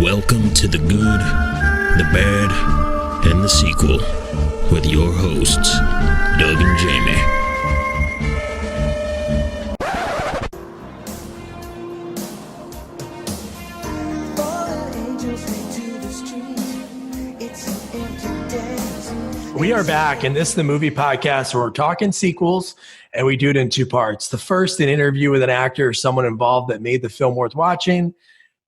Welcome to the good, the bad, and the sequel with your hosts, Doug and Jamie. We are back, and this is the movie podcast where we're talking sequels, and we do it in two parts. The first, an interview with an actor or someone involved that made the film worth watching.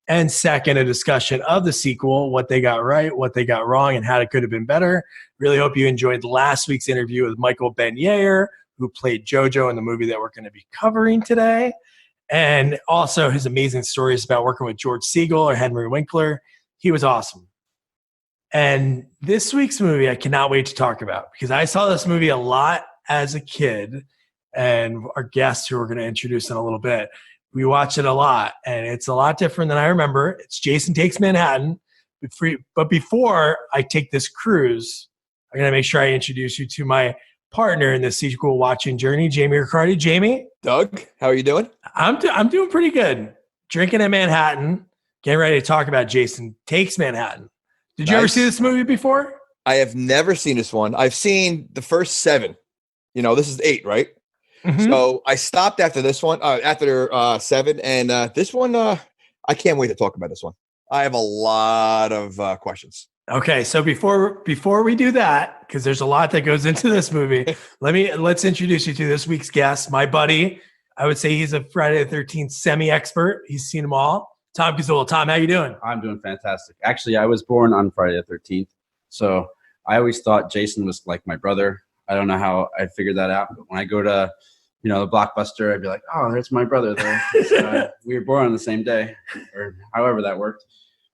And second, a discussion of the sequel, what they got right, what they got wrong, and how it could have been better. Really hope you enjoyed last week's interview with Michael Ben-Yair, who played Jojo in the movie that we're going to be covering today. And also his amazing stories about working with George Segal or Henry Winkler. He was awesome. And this week's movie, I cannot wait to talk about because I saw this movie a lot as a kid, and our guest, who we're going to introduce in a little bit, we watch it a lot, and it's a lot different than I remember. It's Jason Takes Manhattan. But before I take this cruise, I'm going to make sure I introduce you to my partner in this sequel watching journey, Jamie Riccardi. Jamie? Doug, how are you doing? I'm doing pretty good. Drinking in Manhattan, getting ready to talk about Jason Takes Manhattan. Did you ever see this movie before? I have never seen this one. I've seen the first 7. You know, this is 8, right? Mm-hmm. So I stopped after this one, after 7. And this one, I can't wait to talk about this one. I have a lot of questions. Okay, so before we do that, because there's a lot that goes into this movie, let's introduce you to this week's guest, my buddy. I would say he's a Friday the 13th semi-expert. He's seen them all. Tom Gazzola. Tom, how you doing? I'm doing fantastic. Actually, I was born on Friday the 13th, so I always thought Jason was like my brother. I don't know how I figured that out, but when I go to, the Blockbuster, I'd be like, oh, there's my brother there. So, we were born on the same day, or however that worked.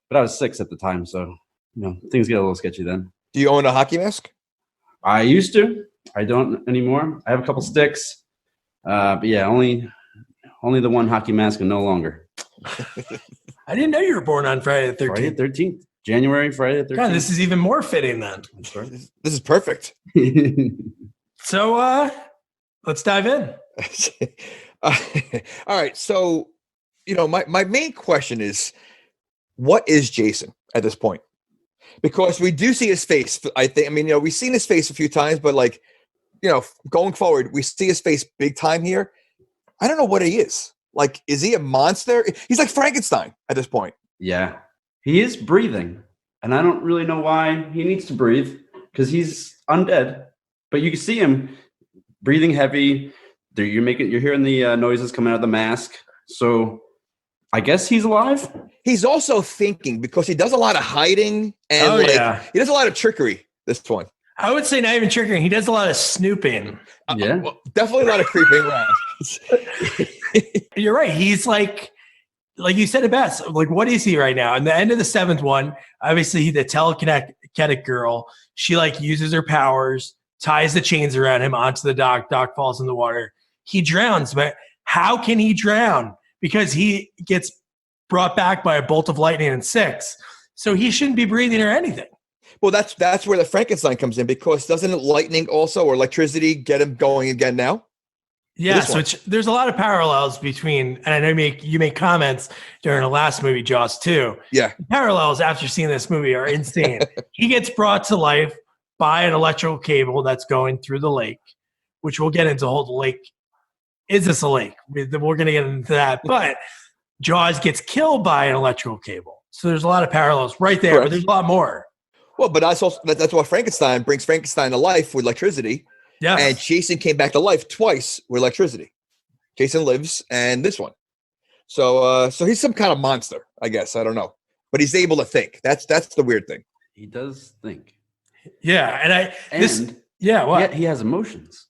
But I was 6 at the time, so things get a little sketchy then. Do you own a hockey mask? I used to. I don't anymore. I have a couple sticks, but yeah, only the one hockey mask and no longer. I didn't know you were born on Friday the 13th. Friday the 13th. January, Friday the 13th. God, this is even more fitting then. That's right. This is perfect. So let's dive in. All right. So, my main question is, what is Jason at this point? Because we do see his face. I think, we've seen his face a few times, but going forward, we see his face big time here. I don't know what he is. Like, is he a monster? He's like Frankenstein at this point. Yeah, he is breathing. And I don't really know why he needs to breathe because he's undead. But you can see him breathing heavy. You're hearing the noises coming out of the mask. So I guess he's alive. He's also thinking because he does a lot of hiding and he does a lot of trickery. This one. I would say not even trickery. He does a lot of snooping. Yeah. Well, definitely a lot of creeping around. You're right. He's like you said it best. Like, what is he right now? In the end of the 7th one, obviously the telekinetic girl, she uses her powers, ties the chains around him onto the dock. Dock falls in the water. He drowns, but how can he drown? Because he gets brought back by a bolt of lightning in 6. So he shouldn't be breathing or anything. Well, that's where the Frankenstein comes in, because doesn't lightning also or electricity get him going again now? Yes, which there's a lot of parallels between, and I know you make comments during the last movie, Jaws 2. Yeah. The parallels after seeing this movie are insane. He gets brought to life by an electrical cable that's going through the lake, which we'll get into. The lake. Is this a lake? We're going to get into that. But Jaws gets killed by an electrical cable. So there's a lot of parallels right there, but there's a lot more. Well, but that's why Frankenstein brings Frankenstein to life with electricity. Yeah. And Jason came back to life twice with electricity. Jason lives, and this one. So he's some kind of monster, I guess. I don't know. But he's able to think. That's the weird thing. He does think. Yeah, what? He has emotions.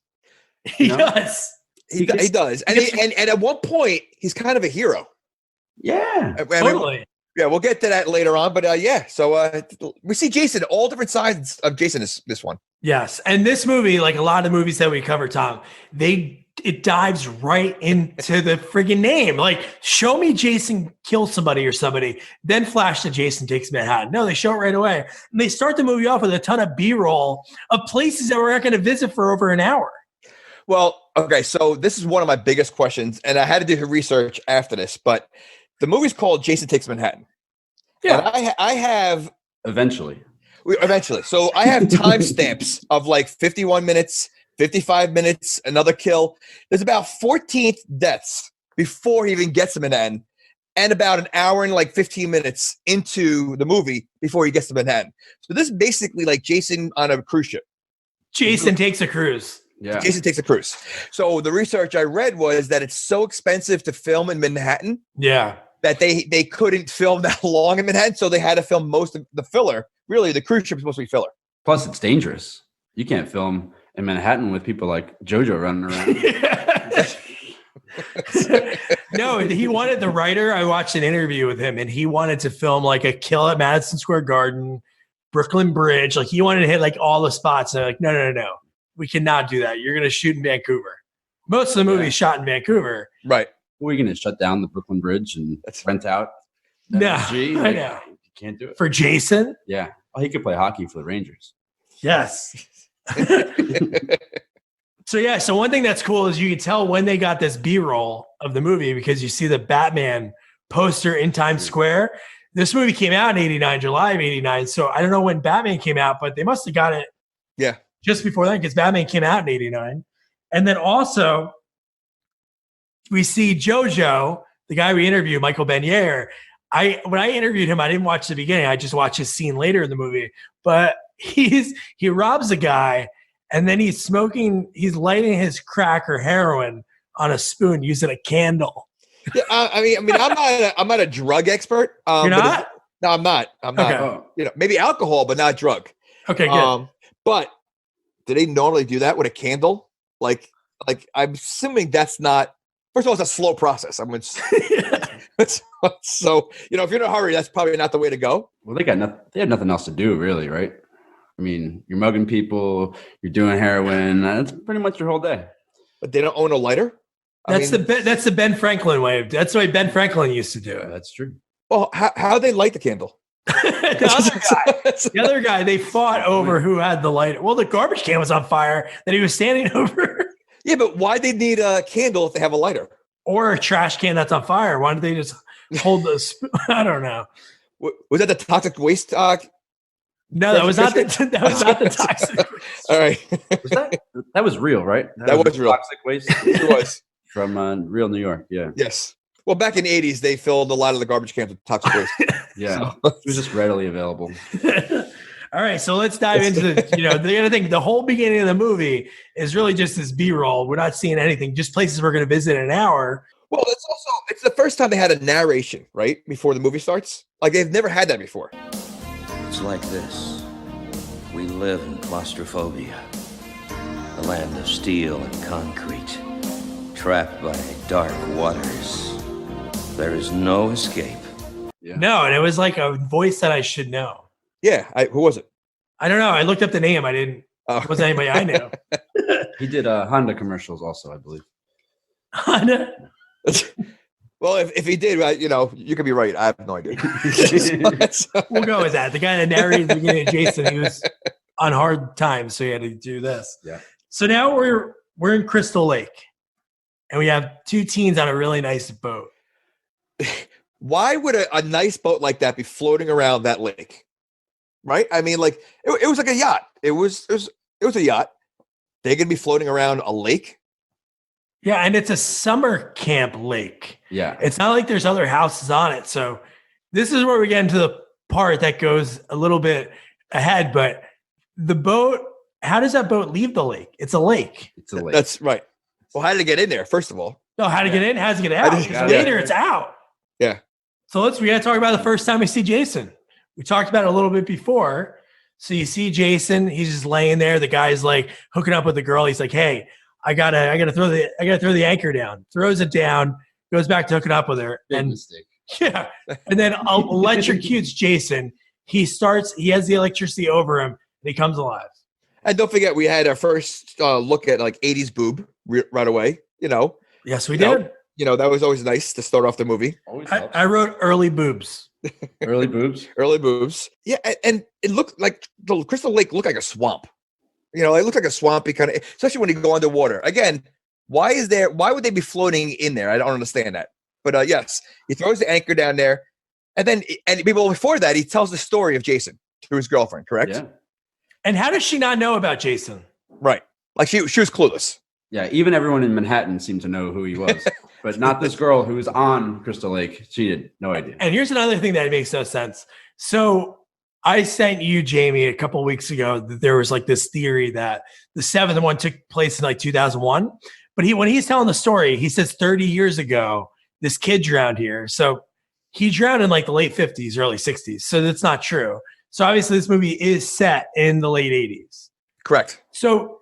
He does. He does. And at one point, he's kind of a hero. Yeah. Totally. Yeah, we'll get to that later on. But so we see Jason, all different sides of Jason is this one. Yes. And this movie, like a lot of movies that we cover, Tom, it dives right into the friggin' name. Like, show me Jason kill somebody or somebody, then flash to Jason Takes Manhattan. No, they show it right away. And they start the movie off with a ton of B-roll of places that we're not going to visit for over an hour. Well, okay, so this is one of my biggest questions, and I had to do research after this, but the movie's called Jason Takes Manhattan. And I have Eventually. eventually. So I have timestamps of like 51 minutes, 55 minutes, another kill. There's about 14 deaths before he even gets to Manhattan, and about an hour and like 15 minutes into the movie before he gets to Manhattan. So this is basically like Jason on a cruise ship. Jason takes a cruise. Yeah. Jason takes a cruise. So the research I read was that it's so expensive to film in Manhattan Yeah. that they couldn't film that long in Manhattan, so they had to film most of the filler. Really, the cruise ship is supposed to be filler. Plus, it's dangerous. You can't film in Manhattan with people like JoJo running around. No, he wanted the writer. I watched an interview with him, and he wanted to film like a kill at Madison Square Garden, Brooklyn Bridge. Like he wanted to hit like all the spots. And they're like, no. We cannot do that. You're going to shoot in Vancouver. Most of the movie is shot in Vancouver. Right. We're going to shut down the Brooklyn Bridge and rent out. No, MSG. I know. You can't do it. For Jason? Yeah. Oh, he could play hockey for the Rangers. Yes. So one thing that's cool is you can tell when they got this B-roll of the movie because you see the Batman poster in Times Square. This movie came out in 89, July of 89. So I don't know when Batman came out, but they must have got it just before then because Batman came out in 89. And then also we see JoJo, the guy we interviewed, Michael Benyere. When I interviewed him, I didn't watch the beginning. I just watched his scene later in the movie. But he robs a guy and then he's lighting his crack or heroin on a spoon using a candle. Yeah, I mean, I'm not a drug expert. You're not? No, I'm not. Okay. Maybe alcohol, but not drug. Okay, good. But do they normally do that with a candle? Like I'm assuming that's not. First of all, it's a slow process. I mean, so if you're in a hurry, that's probably not the way to go. Well, they had nothing else to do, really, right? I mean, you're mugging people, you're doing heroin. That's pretty much your whole day. But they don't own a lighter. That's the Ben Franklin way. That's the way Ben Franklin used to do it. That's true. Well, how they light the candle? The other guy, they fought over who had the lighter. Well, the garbage can was on fire that he was standing over. Yeah, but why they need a candle if they have a lighter? Or a trash can that's on fire. Why don't they just hold the spoon? I don't know. Was that the toxic waste? No, that was not the toxic. All right, that was real, right? That was real. Toxic waste. It was from real New York. Yeah. Yes. Well, back in the 80s, they filled a lot of the garbage cans with toxic waste. Yeah, it was just readily available. All right, so let's dive into the other thing. The whole beginning of the movie is really just this B-roll. We're not seeing anything, just places we're going to visit in an hour. Well, it's the first time they had a narration, right? Before the movie starts. Like, they've never had that before. It's like this. We live in claustrophobia, a land of steel and concrete, trapped by dark waters. There is no escape. Yeah. No, and it was like a voice that I should know. Yeah, who was it? I don't know. I looked up the name. I didn't. It wasn't anybody I knew. He did Honda commercials also, I believe. Honda? Well, if he did, you could be right. I have no idea. We'll go with that. The guy that narrated the beginning of Jason, he was on hard times, so he had to do this. Yeah. So now we're in Crystal Lake, and we have two teens on a really nice boat. Why would a nice boat like that be floating around that lake? Right? I mean, like it was like a yacht. It was a yacht. They're gonna be floating around a lake. Yeah, and it's a summer camp lake. Yeah. It's not like there's other houses on it. So this is where we get into the part that goes a little bit ahead. But the boat, how does that boat leave the lake? It's a lake. It's a lake. That's right. Well, how did it get in there, first of all? No, how to get in, how to get out. Because later it's out. Yeah. So we got to talk about the first time we see Jason. We talked about it a little bit before. So you see Jason, he's just laying there. The guy's like hooking up with the girl. He's like, "Hey, I gotta throw the anchor down." Throws it down, goes back to hooking up with her. Big mistake. Yeah. And then electrocutes Jason. He has the electricity over him, and he comes alive. And don't forget, we had our first look at like 80s boob right away. Yes, we did. That was always nice to start off the movie. I wrote early boobs. Early boobs. Early boobs. Yeah, and it looked like the Crystal Lake looked like a swamp. It looked like a swampy kind of, especially when you go underwater. Again, why would they be floating in there? I don't understand that. But yes, he throws the anchor down there. And then, and people before that, he tells the story of Jason to his girlfriend, correct? Yeah. And how does she not know about Jason? Right. Like she was clueless. Yeah. Even everyone in Manhattan seemed to know who he was, but not this girl who was on Crystal Lake. She had no idea. And here's another thing that makes no sense. So I sent you, Jamie, a couple of weeks ago that there was like this theory that the seventh one took place in like 2001. But when he's telling the story, he says 30 years ago, this kid drowned here. So he drowned in like the late 50s, early 60s. So that's not true. So obviously this movie is set in the late 80s. Correct. So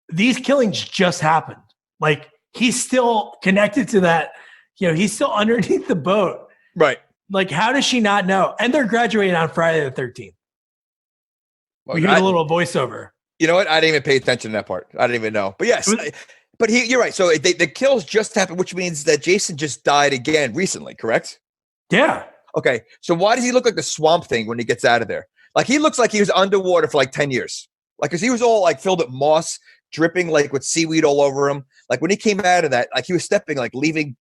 these killings just happened. Like he's still connected to that. He's still underneath the boat. Right. Like, how does she not know? And they're graduating on Friday the 13th. Well, we hear a little voiceover. You know what? I didn't even pay attention to that part. I didn't even know. But yes, but you're right. So the kills just happened, which means that Jason just died again recently, correct? Yeah. Okay. So why does he look like the Swamp Thing when he gets out of there? Like he looks like he was underwater for like 10 years. Like, cause he was all like filled with moss, dripping like with seaweed all over him. Like when he came out of that, like he was stepping, like leaving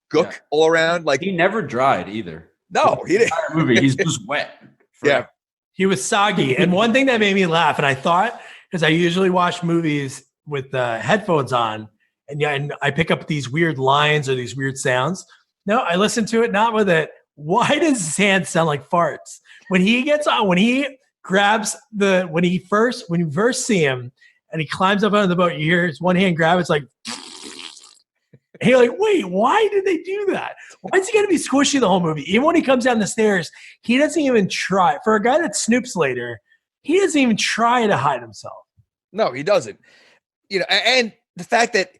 gook all around. Like he never dried either. No, he didn't. Movie, he's just wet. Yeah. He was soggy. And one thing that made me laugh, and I thought, because I usually watch movies with headphones on, and I pick up these weird lines or these weird sounds. No, I listen to it not with it. Why does his hands sound like farts? When he gets on, when he grabs when you first see him and he climbs up onto the boat, you hear his one hand grab, it's like, and you're like, wait, why did they do that? Why is he going to be squishy the whole movie? Even when he comes down the stairs, he doesn't even try. For a guy that snoops later, he doesn't even try to hide himself. No, he doesn't. And the fact that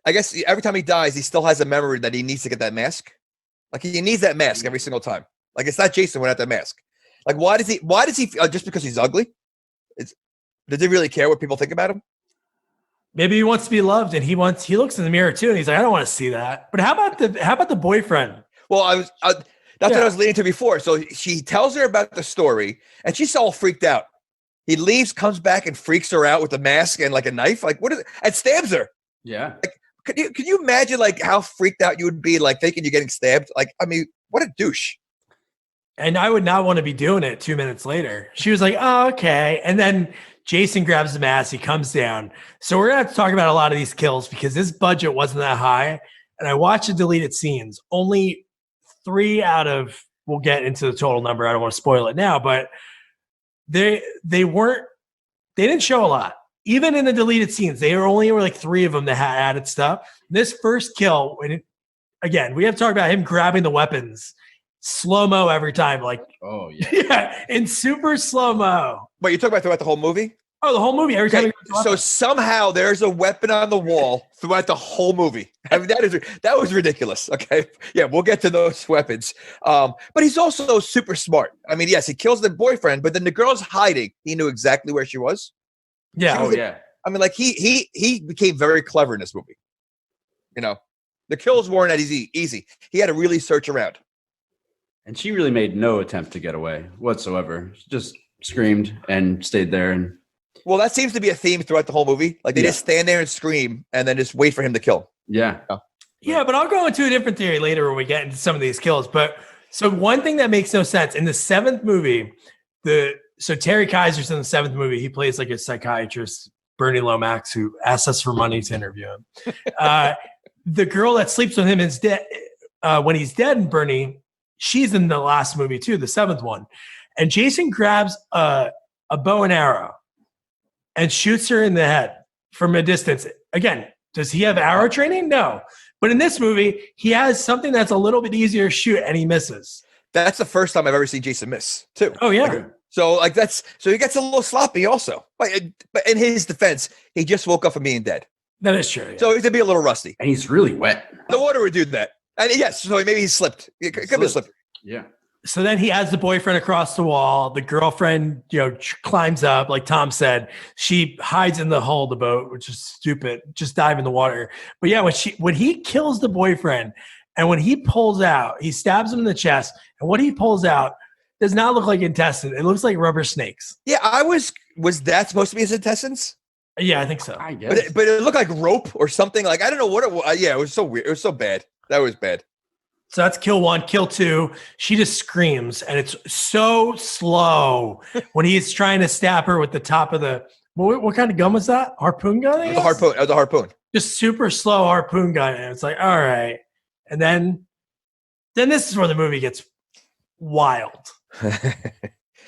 I guess every time he dies, he still has a memory that he needs to get that mask. Like he needs that mask every single time. Like it's not Jason without that mask. Like why does he just because he's ugly? Does he really care what people think about him? Maybe he wants to be loved, and he looks in the mirror too, and he's like, I don't want to see that. But how about the boyfriend? Well, that's what I was leading to before. So she tells her about the story, and she's all freaked out. He leaves, comes back, and freaks her out with a mask and like a knife. Like what is it? And stabs her. Yeah. Like, can you imagine like how freaked out you would be, like thinking you're getting stabbed? Like, I mean, what a douche. And I would not want to be doing it 2 minutes later. She was like, oh, okay. And then Jason grabs the mask. He comes down. So we're going to have to talk about a lot of these kills because this budget wasn't that high. And I watched the deleted scenes. Only 3 out of, we'll get into the total number. I don't want to spoil it now, but they didn't show a lot. Even in the deleted scenes, there were like 3 of them that had added stuff. This first kill, again, we have to talk about him grabbing the weapons. Slow-mo every time, like oh yeah, yeah, in super slow-mo. But you talk about throughout the whole movie? Oh, the whole movie every time. So somehow there's a weapon on the wall throughout the whole movie. I mean, that was ridiculous. Okay, yeah, we'll get to those weapons. But he's also super smart. I mean, yes, he kills the boyfriend, but then the girl's hiding. He knew exactly where she was. Yeah. Yeah. I mean, like he became very clever in this movie. The kills weren't that easy. He had to really search around. And she really made no attempt to get away whatsoever. She just screamed and stayed there. And well, that seems to be a theme throughout the whole movie. Like they just stand there and scream and then just wait for him to kill. Yeah. Yeah, but I'll go into a different theory later when we get into some of these kills. But so one thing that makes no sense in the 7th movie, so Terry Kaiser's in the 7th movie. He plays like a psychiatrist, Bernie Lomax, who asks us for money to interview him. The girl that sleeps with him is dead when he's dead. And Bernie, she's in the last movie too, the 7th one. And Jason grabs a bow and arrow and shoots her in the head from a distance. Again, does he have arrow training? No. But in this movie, he has something that's a little bit easier to shoot and he misses. That's the first time I've ever seen Jason miss too. Oh yeah. So he gets a little sloppy also. But in his defense, he just woke up from being dead. That is true. Yeah. So he's gonna be a little rusty. And he's really wet. The water would do that. And yes, so maybe he slipped. It could be slipped. Yeah. So then he has the boyfriend across the wall. The girlfriend, climbs up, like Tom said. She hides in the hull of the boat, which is stupid. Just dive in the water. But yeah, when he kills the boyfriend and when he pulls out, he stabs him in the chest. And what he pulls out does not look like intestine. It looks like rubber snakes. Yeah, was that supposed to be his intestines? Yeah, I think so. I guess. But it looked like rope or something. Like I don't know what it was. Yeah, it was so weird. It was so bad. That was bad. So that's kill one. Kill two, she just screams, and it's so slow when he's trying to stab her with the top of the what kind of gun was that? Harpoon gun? The harpoon. The harpoon. Just super slow harpoon gun. And it's like, all right. And then this is where the movie gets wild.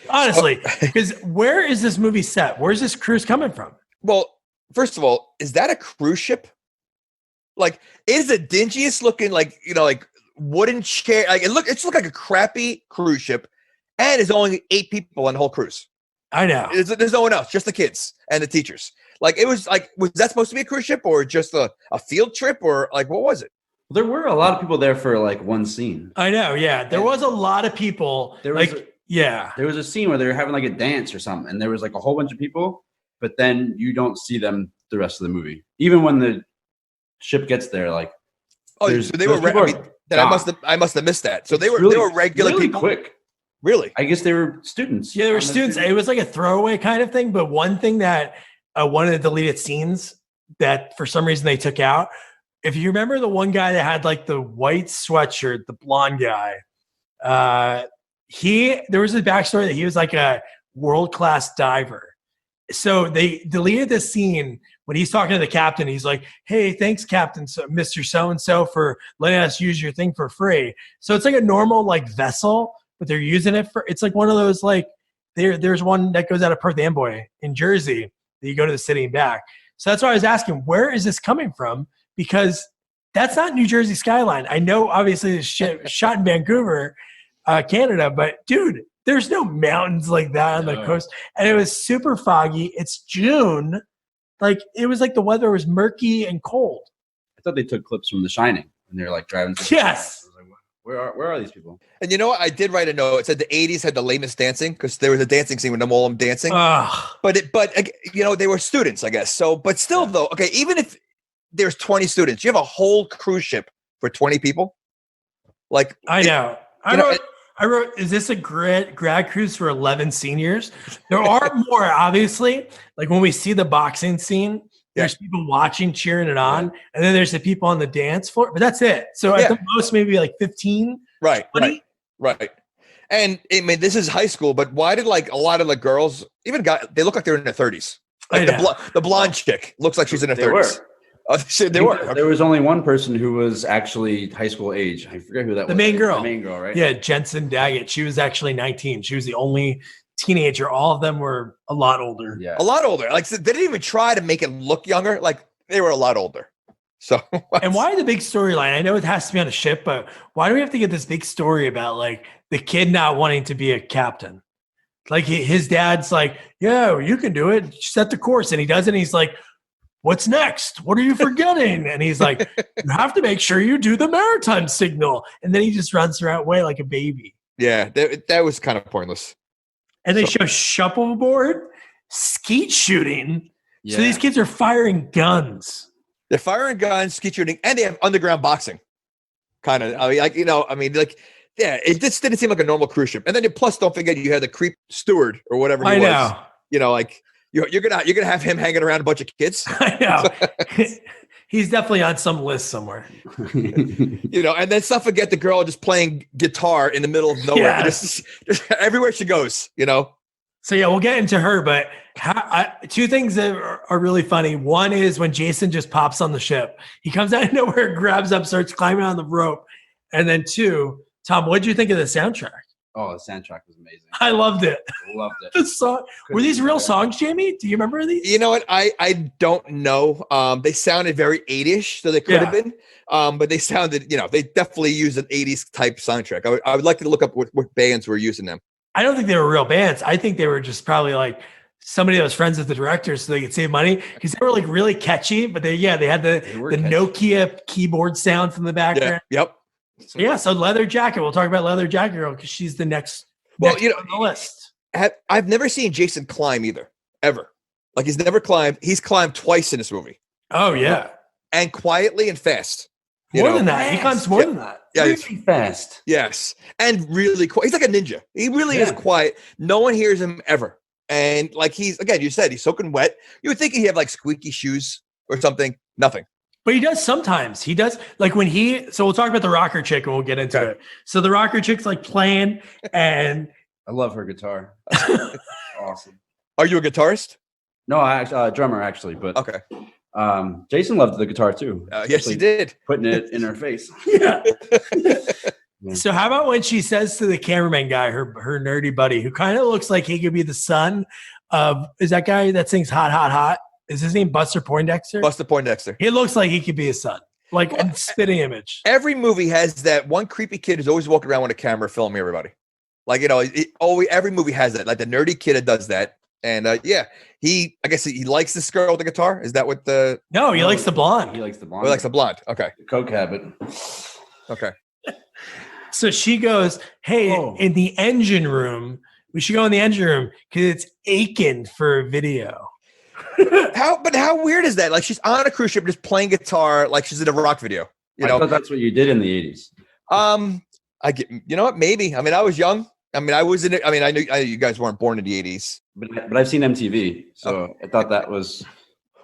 Honestly, because where is this movie set? Where's this cruise coming from? Well, first of all, is that a cruise ship? Like, it is the dingiest looking, like, like wooden chair. Like, it's looked like a crappy cruise ship, and there's only 8 people on the whole cruise. I know. There's no one else, just the kids and the teachers. Like, it was like, was that supposed to be a cruise ship or just a field trip, or like, what was it? There were a lot of people there for like one scene. I know. Yeah, there was a lot of people. There was a scene where they were having like a dance or something, and there was like a whole bunch of people, but then you don't see them the rest of the movie. Even when the ship gets there, like, so they were. I must have missed that. So they were regular really people. Quick. Really? I guess they were students. Yeah, they were students. It was like a throwaway kind of thing. But one thing that one of the deleted scenes that for some reason they took out, if you remember the one guy that had like the white sweatshirt, the blonde guy, there was a backstory that he was like a world-class diver. So they deleted this scene when he's talking to the captain. He's like, hey, thanks, Captain, Mr. So-and-so, for letting us use your thing for free. So it's like a normal like vessel, but they're using it for, it's like one of those, like, there's one that goes out of Perth Amboy in Jersey that you go to the city and back. So that's why I was asking, where is this coming from? Because that's not New Jersey skyline. I know, obviously, it's shot in Vancouver, Canada, but dude, there's no mountains like that on the coast. And it was super foggy. It's June. Like, it was like the weather was murky and cold. I thought they took clips from The Shining when they're like driving. Yes. Where are these people? And you know what? I did write a note. It said the 80s had the lamest dancing because there was a dancing scene with all of them dancing. But they were students, I guess. So, but still, though, okay, even if there's 20 students, you have a whole cruise ship for 20 people. Like, I know. I wrote, is this a grad cruise for 11 seniors? There are more, obviously. Like when we see the boxing scene, there's people watching, cheering it on. And then there's the people on the dance floor. But that's it. So at the most, maybe like 15, 20. Right. And I mean, this is high school, but why did like a lot of the girls, even guys, they look like they're in their 30s. Like the blonde chick looks like she's in her 30s. They were. There was only one person who was actually high school age. I forget who that was. The main girl. The main girl, right? Yeah, Jensen Daggett. She was actually 19. She was the only teenager. All of them were a lot older. Yeah. A lot older. Like, they didn't even try to make it look younger. Like, they were a lot older. So, and why the big storyline? I know it has to be on a ship, but why do we have to get this big story about like the kid not wanting to be a captain? Like, his dad's like, yeah, you can do it. Set the course. And he does it. And he's like, what's next? What are you forgetting? And he's like, you have to make sure you do the maritime signal. And then he just runs her away like a baby. Yeah, that was kind of pointless. And they show shuffleboard, skeet shooting. Yeah. So these kids are firing guns. They're firing guns, skeet shooting, and they have underground boxing. Kind of, it just didn't seem like a normal cruise ship. And then plus, don't forget, you had the creep steward or whatever he was. You know, like, You're gonna have him hanging around a bunch of kids. I know. He's definitely on some list somewhere. And then not forget the girl just playing guitar in the middle of nowhere. Yes. Just everywhere she goes. So yeah, we'll get into her, but two things that are really funny. One is when Jason just pops on the ship. He comes out of nowhere, grabs up, starts climbing on the rope, and then two, Tom, what did you think of the soundtrack? Oh, the soundtrack was amazing. I loved it. Loved it. The song. Were these real songs, Jamie? Do you remember these? You know what? I don't know. They sounded very 80s, so they could have been. But they sounded, they definitely used an 80s type soundtrack. I would like to look up what bands were using them. I don't think they were real bands. I think they were just probably like somebody that was friends with the director so they could save money because they were like really catchy. But they had the Nokia keyboard sound from the background. Yeah. Yep. So Leather Jacket. We'll talk about Leather Jacket Girl because she's the next on the list. I've never seen Jason climb either, ever. Like, he's never climbed. He's climbed twice in this movie. Oh, yeah. And quietly and fast. More than that. He climbs more than that. Yeah, really fast. Yes. And really quiet. He's like a ninja. He really is quiet. No one hears him ever. And like, you said, he's soaking wet. You would think he'd have like squeaky shoes or something. Nothing. But he does sometimes. He does like when so we'll talk about the rocker chick and we'll get into it. So the rocker chick's like playing and I love her guitar. Awesome. Are you a guitarist? No, I actually drummer actually, but Okay. Jason loved the guitar too. Yes, he did. Putting it in her face. yeah. So how about when she says to the cameraman guy, her nerdy buddy, who kind of looks like he could be the son of, is that guy that sings Hot, Hot, Hot? Is his name Buster Poindexter? Buster Poindexter. He looks like he could be his son, like a spitting image. Every movie has that one creepy kid who's always walking around with a camera filming everybody. Like, every movie has that. Like the nerdy kid that does that. And I guess he likes this girl with the guitar. Is that what No, he likes the blonde. He likes the blonde. He likes the blonde. Okay. The coke habit. Okay. So she goes, hey, in the engine room, we should go in the engine room because it's aching for a video. How weird is that? Like she's on a cruise ship just playing guitar like she's in a rock video. I thought that's what you did in the 80s. I get, you know what? Maybe. I mean, I was young. I mean, I was in it. I mean, I knew you guys weren't born in the 80s. But I've seen MTV, so I thought that was...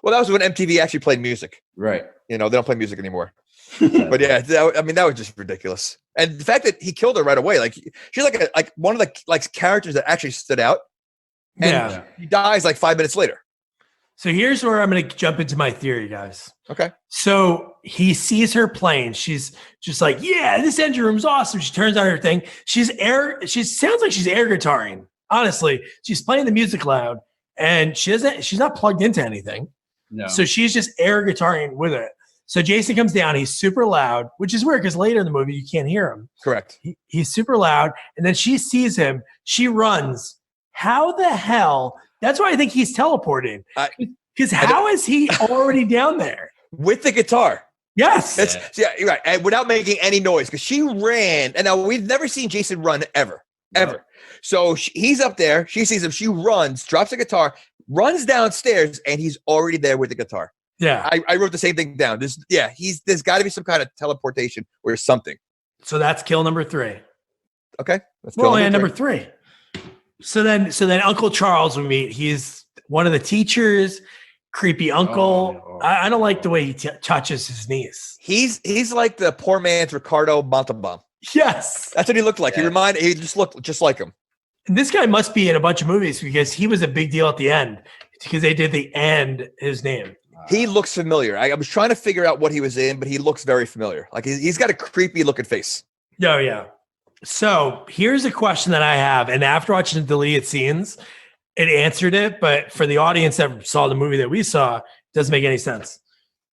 Well, that was when MTV actually played music. Right. They don't play music anymore. But yeah, that was just ridiculous. And the fact that he killed her right away, like she's like one of the characters that actually stood out. And he dies like 5 minutes later. So here's where I'm going to jump into my theory, guys. Okay. So he sees her playing. She's just like, yeah, this engine room's awesome. She turns on her thing. She sounds like she's air guitaring. Honestly, she's playing the music loud and she's not plugged into anything. No. So she's just air guitaring with it. So Jason comes down. He's super loud, which is weird because later in the movie, you can't hear him. Correct. He's super loud. And then she sees him. She runs. How the hell? That's why I think he's teleporting. Because how is he already down there? With the guitar. Yes. Yeah, you're right. And without making any noise. Because she ran. And now we've never seen Jason run ever. Ever. So he's up there. She sees him. She runs, drops the guitar, runs downstairs, and he's already there with the guitar. Yeah. I wrote the same thing down. There's got to be some kind of teleportation or something. So that's kill number 3. Okay. Number 3. So then Uncle Charles we meet. He's one of the teachers, creepy uncle. I don't like the way he touches his niece. He's like the poor man's Ricardo Montalban. Yes. That's what he looked like. Yeah. He just looked just like him. And this guy must be in a bunch of movies because he was a big deal at the end because they did the end his name. He looks familiar. I was trying to figure out what he was in, but he looks very familiar. Like he's got a creepy looking face. Oh, yeah. So here's a question that I have. And after watching the deleted scenes, it answered it. But for the audience that saw the movie that we saw, it doesn't make any sense.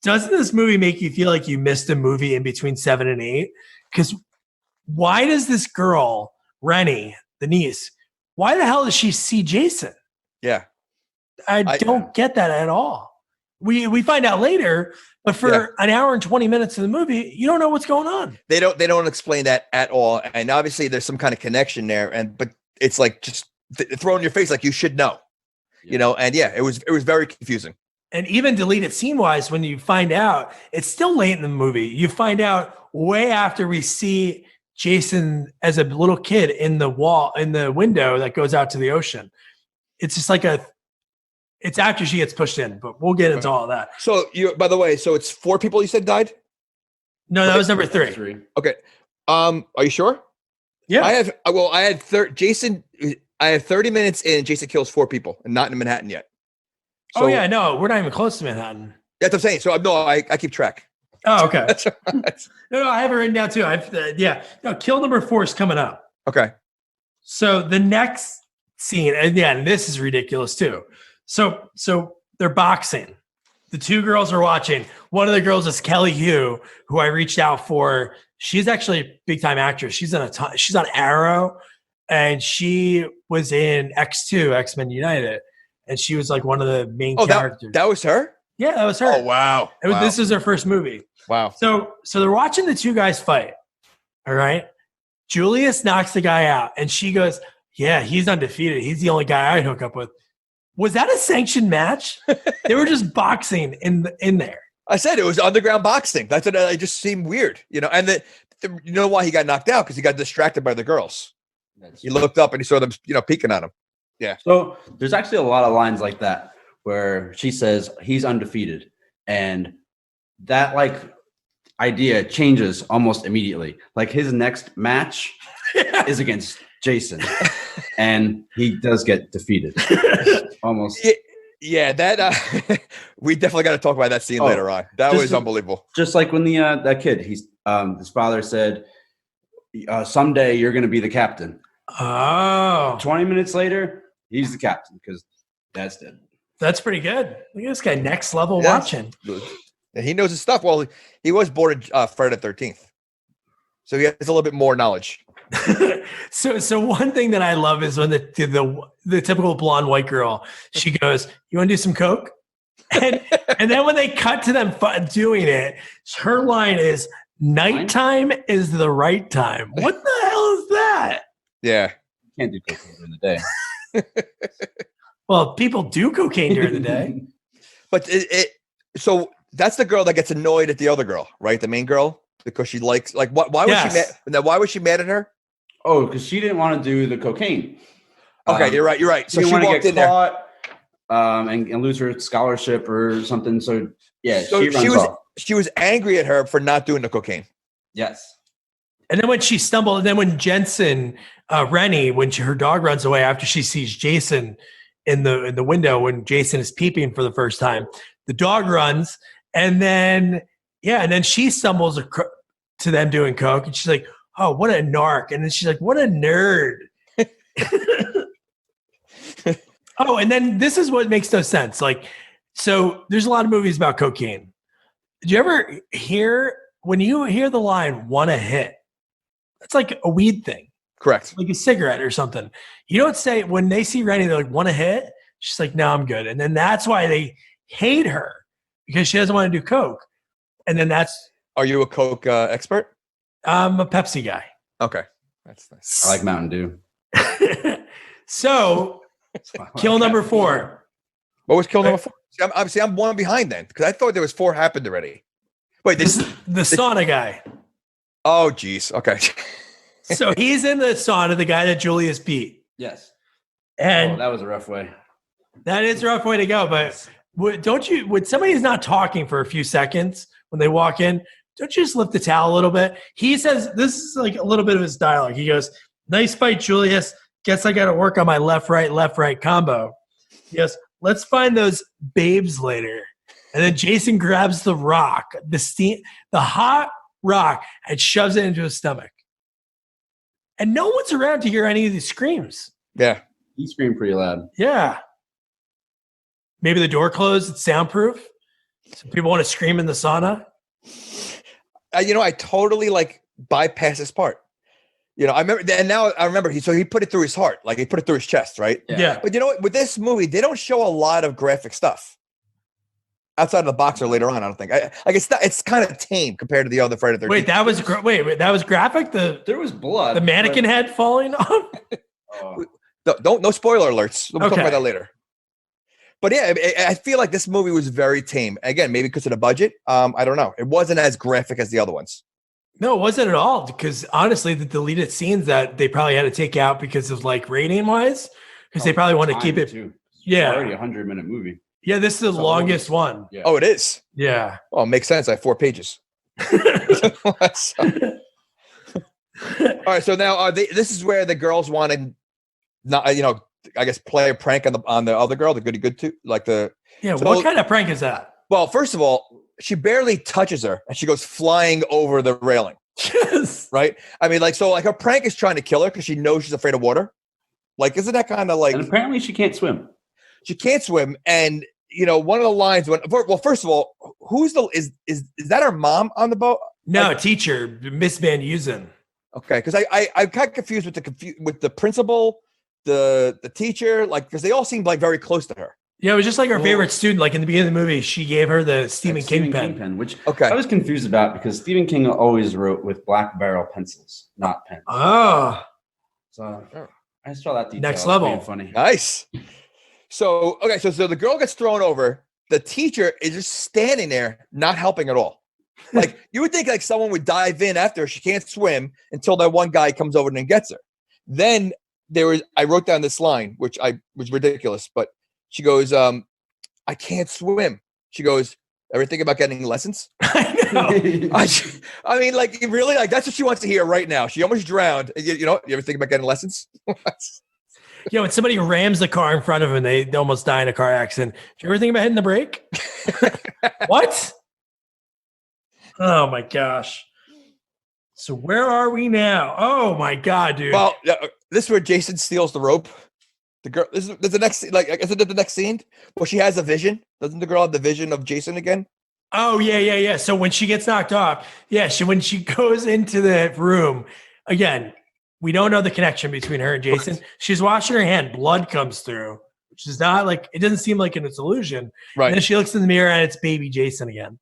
Doesn't this movie make you feel like you missed a movie in between 7 and 8? Because why does this girl, Rennie, the niece, why the hell does she see Jason? Yeah. I don't get that at all. We find out later, but for an hour and 20 minutes of the movie, you don't know what's going on. They don't explain that at all. And obviously there's some kind of connection there. But it's like just thrown in your face like you should know. And it was very confusing. And even deleted scene wise, when you find out, it's still late in the movie. You find out way after we see Jason as a little kid in the window that goes out to the ocean. It's just like it's after she gets pushed in, but we'll get into all that. So by the way, so it's 4 people you said died? No, that was number 3. Okay. Are you sure? Yeah. I had 30 minutes in. Jason kills 4 people and not in Manhattan yet. So, no, we're not even close to Manhattan. That's what I'm saying. So I keep track. Oh, okay. That's right. No, I have it written down too. Kill number 4 is coming up. Okay. So the next scene, and again, this is ridiculous too. So they're boxing. The 2 girls are watching. One of the girls is Kelly Hu, who I reached out for. She's actually a big time actress. She's on Arrow, and she was in X2, X-Men United, and she was like one of the main characters. That was her? Yeah, that was her. Oh wow! This is her first movie. Wow. So they're watching the 2 guys fight. All right. Julius knocks the guy out, and she goes, "Yeah, he's undefeated. He's the only guy I'd hook up with." Was that a sanctioned match? They were just boxing in there. I said it was underground boxing. That's what it just seemed weird, And you know why he got knocked out? Because he got distracted by the girls. He looked up and he saw them, peeking on him. Yeah. So there's actually a lot of lines like that where she says he's undefeated, and that like idea changes almost immediately. Like his next match is against Jason, and he does get defeated almost. Yeah, that we definitely got to talk about that scene later on. That was unbelievable. Just like when the that kid, his father said, "Someday you're going to be the captain." Oh, 20 minutes later, he's the captain because Dad's dead. That's pretty good. Look at this guy, next level watching. He knows his stuff. Well, he was born Friday the 13th, so he has a little bit more knowledge. So one thing that I love is when the typical blonde white girl, she goes, "You want to do some coke?" And then when they cut to them doing it, her line is, "Nighttime is the right time." What the hell is that? Yeah, can't do cocaine during the day. Well, people do cocaine during the day, but so that's the girl that gets annoyed at the other girl, right? The main girl, because she likes why was she mad? Why was she mad at her? Oh, because she didn't want to do the cocaine. Okay, you're right. So she walked in caught, there and lose her scholarship or something. So yeah, she was angry at her for not doing the cocaine. Yes. And then when she stumbled, and then when Jensen, Rennie, when her dog runs away after she sees Jason in the window, when Jason is peeping for the first time, the dog runs, and then she stumbles to them doing coke, and she's like, "Oh, what a narc!" And then she's like, "What a nerd!" Oh, and then this is what makes no sense. Like, so there's a lot of movies about cocaine. Did you ever hear when you hear the line "want a hit"? That's like a weed thing. Correct. Like a cigarette or something. You don't say when they see Rennie, they're like, "Want a hit?" She's like, "No, I'm good." And then that's why they hate her, because she doesn't want to do coke. And then that's. Are you a coke expert? I'm a Pepsi guy. Okay, that's nice. I like Mountain Dew. So, kill number 4. What was kill number 4? I'm one behind then, because I thought there was 4 happened already. Wait, the sauna guy. Oh, geez. Okay. So he's in the sauna, the guy that Julius beat. Yes. And that was a rough way. That is a rough way to go. But when somebody's not talking for a few seconds when they walk in, don't you just lift the towel a little bit? He says, this is like a little bit of his dialogue. He goes, "Nice fight, Julius. Guess I got to work on my left, right combo." He goes, "Let's find those babes later." And then Jason grabs the rock, the hot rock, and shoves it into his stomach. And no one's around to hear any of these screams. Yeah. He screamed pretty loud. Yeah. Maybe the door closed. It's soundproof. So people want to scream in the sauna. I totally bypass this part. I remember, and now I remember he put it through his heart, like he put it through his chest, right? Yeah. But you know what? With this movie, they don't show a lot of graphic stuff outside of the boxer later on. I don't think. It's kind of tame compared to the other Friday the 13th. Wait, that was graphic. There was blood. The mannequin head falling off. No spoiler alerts. We'll talk Okay. about that later. But yeah, I feel like this movie was very tame. Again, maybe because of the budget. I don't know. It wasn't as graphic as the other ones. No, it wasn't at all. Because honestly, the deleted scenes that they probably had to take out because of rating wise, because they probably want to keep it. Too. Yeah, it's already a 100-minute movie. Yeah, this is the longest one. Yeah. Oh, it is. Yeah. Well, it makes sense. I have 4 pages. All right. So now this is where the girls want to not, I guess play a prank on the other girl, the goody good too, what kind of prank is that? Well, first of all, she barely touches her and she goes flying over the railing. Yes. Right? I mean, her prank is trying to kill her because she knows she's afraid of water. Isn't that kind of And apparently she can't swim. She can't swim. And, one of the lines first of all, is that her mom on the boat? No, teacher, Miss Van Usen. Okay. Because I'm kind of confused with the principal, the teacher, because they all seemed very close to her. Yeah, it was just her favorite student. In the beginning of the movie, she gave her the Stephen King pen. Which okay. I was confused about because Stephen King always wrote with black barrel pencils, not pens. Oh. So I saw that detail. Next level. Being funny. Nice. So, okay. So the girl gets thrown over. The teacher is just standing there, not helping at all. You would think someone would dive in after her. She can't swim until that one guy comes over and gets her. Then I wrote down this line, which was ridiculous, but she goes, "I can't swim." She goes, Ever think about getting lessons? I know. I mean, like, really, like, that's what she wants to hear right now. She almost drowned. You know, you ever think about getting lessons? Yeah, when somebody rams the car in front of them, they almost die in a car accident. Do you ever think about hitting the brake? What? Oh my gosh. So where are we now? Oh my god, dude. Well, this is where Jason steals the rope. The girl. This is the next. Like, isn't it the next scene? Well, she has a vision. Doesn't the girl have the vision of Jason again? Oh yeah. So when she gets knocked off, when she goes into the room again, we don't know the connection between her and Jason. She's washing her hand, blood comes through, which is not like, it doesn't seem like it's illusion. Right. And then she looks in the mirror and it's baby Jason again.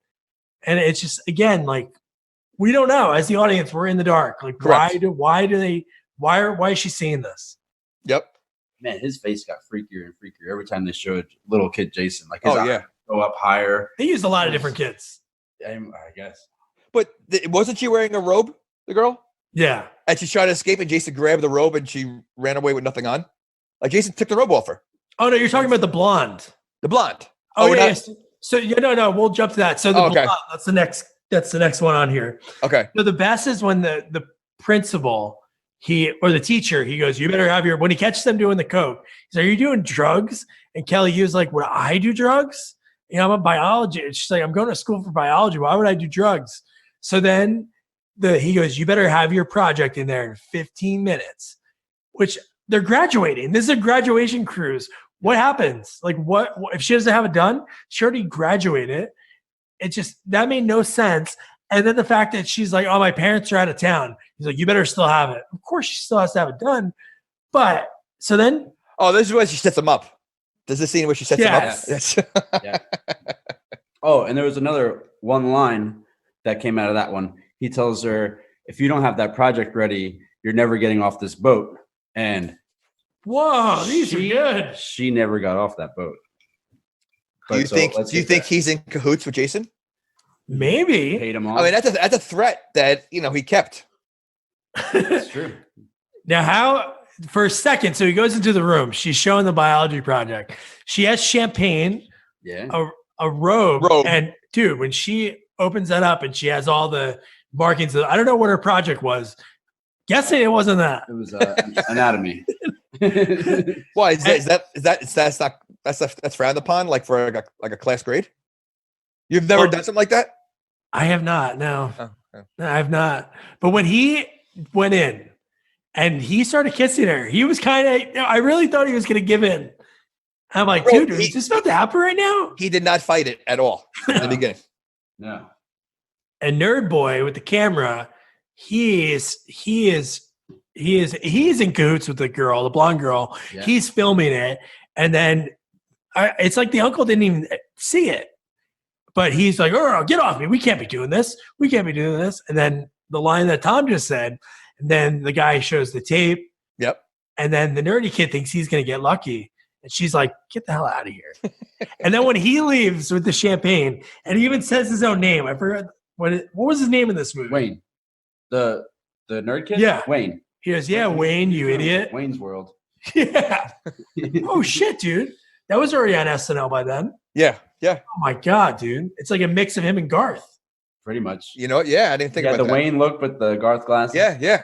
And it's just, again, like, we don't know. As the audience, we're in the dark. Like, Correct. why is she seeing this? Yep. Man, his face got freakier and freakier every time they showed little kid Jason. Like, his eyes go up higher. They used a lot of different kids. I guess. But wasn't she wearing a robe, the girl? Yeah. And she's trying to escape, and Jason grabbed the robe, and she ran away with nothing on. Like, Jason took the robe off her. Oh, no, you're talking about the blonde. The blonde. Oh, yeah. not- So, no, we'll jump to that. So, the okay. blonde, that's the next one on here. Okay. So, the best is when the principal, or the teacher, he goes, you better have when he catches them doing the coke, he's like, are you doing drugs? And Kelly Hugh's like, would I do drugs? You know, I'm a biologist. She's like, I'm going to school for biology. Why would I do drugs? So then he goes, you better have your project in there in 15 minutes, which they're graduating. This is a graduation cruise. What happens? Like, what if she doesn't have it done? She already graduated. It just, that made no sense. And then the fact that she's like, oh, my parents are out of town. He's like, you better still have it. Of course, she still has to have it done. But so then. Oh, this is where she sets him up. There's a scene where she sets him up. Yes. Yeah. Oh, and there was another one line that came out of that one. He tells her, if you don't have that project ready, you're never getting off this boat. And whoa, these are good. She never got off that boat. Do you think he's in cahoots with Jason? Maybe. Paid him off. I mean, that's a threat that, he kept. That's true. Now, for a second, so he goes into the room. She's showing the biology project. She has champagne, a robe. And dude, when she opens that up and she has all the markings, I don't know what her project was. Guessing it wasn't that. It was anatomy. Why that's frowned upon, like for like a class grade? You've never done something like that? I have not. No. Oh. No, I have not. But when he went in and he started kissing her, he was I really thought he was going to give in. I'm like, dude, is this about to happen right now? He did not fight it at all in the beginning. No. And Nerd Boy with the camera, he is in cahoots with the girl, the blonde girl. Yeah. He's filming it. And then it's like the uncle didn't even see it. But he's like, oh, get off me. We can't be doing this. We can't be doing this. And then the line that Tom just said, and then the guy shows the tape. Yep. And then the nerdy kid thinks he's going to get lucky. And she's like, get the hell out of here. And then when he leaves with the champagne, and he even says his own name. I forgot, what was his name in this movie? Wayne. The nerd kid? Yeah. Wayne. He goes, yeah, Wayne, you idiot. Wayne's World. Yeah. Oh, shit, dude. That was already on SNL by then. Yeah. Yeah. Oh, my God, dude. It's like a mix of him and Garth. Pretty much. You know what? Yeah, I didn't think about the that. Wayne look with the Garth glasses. Yeah.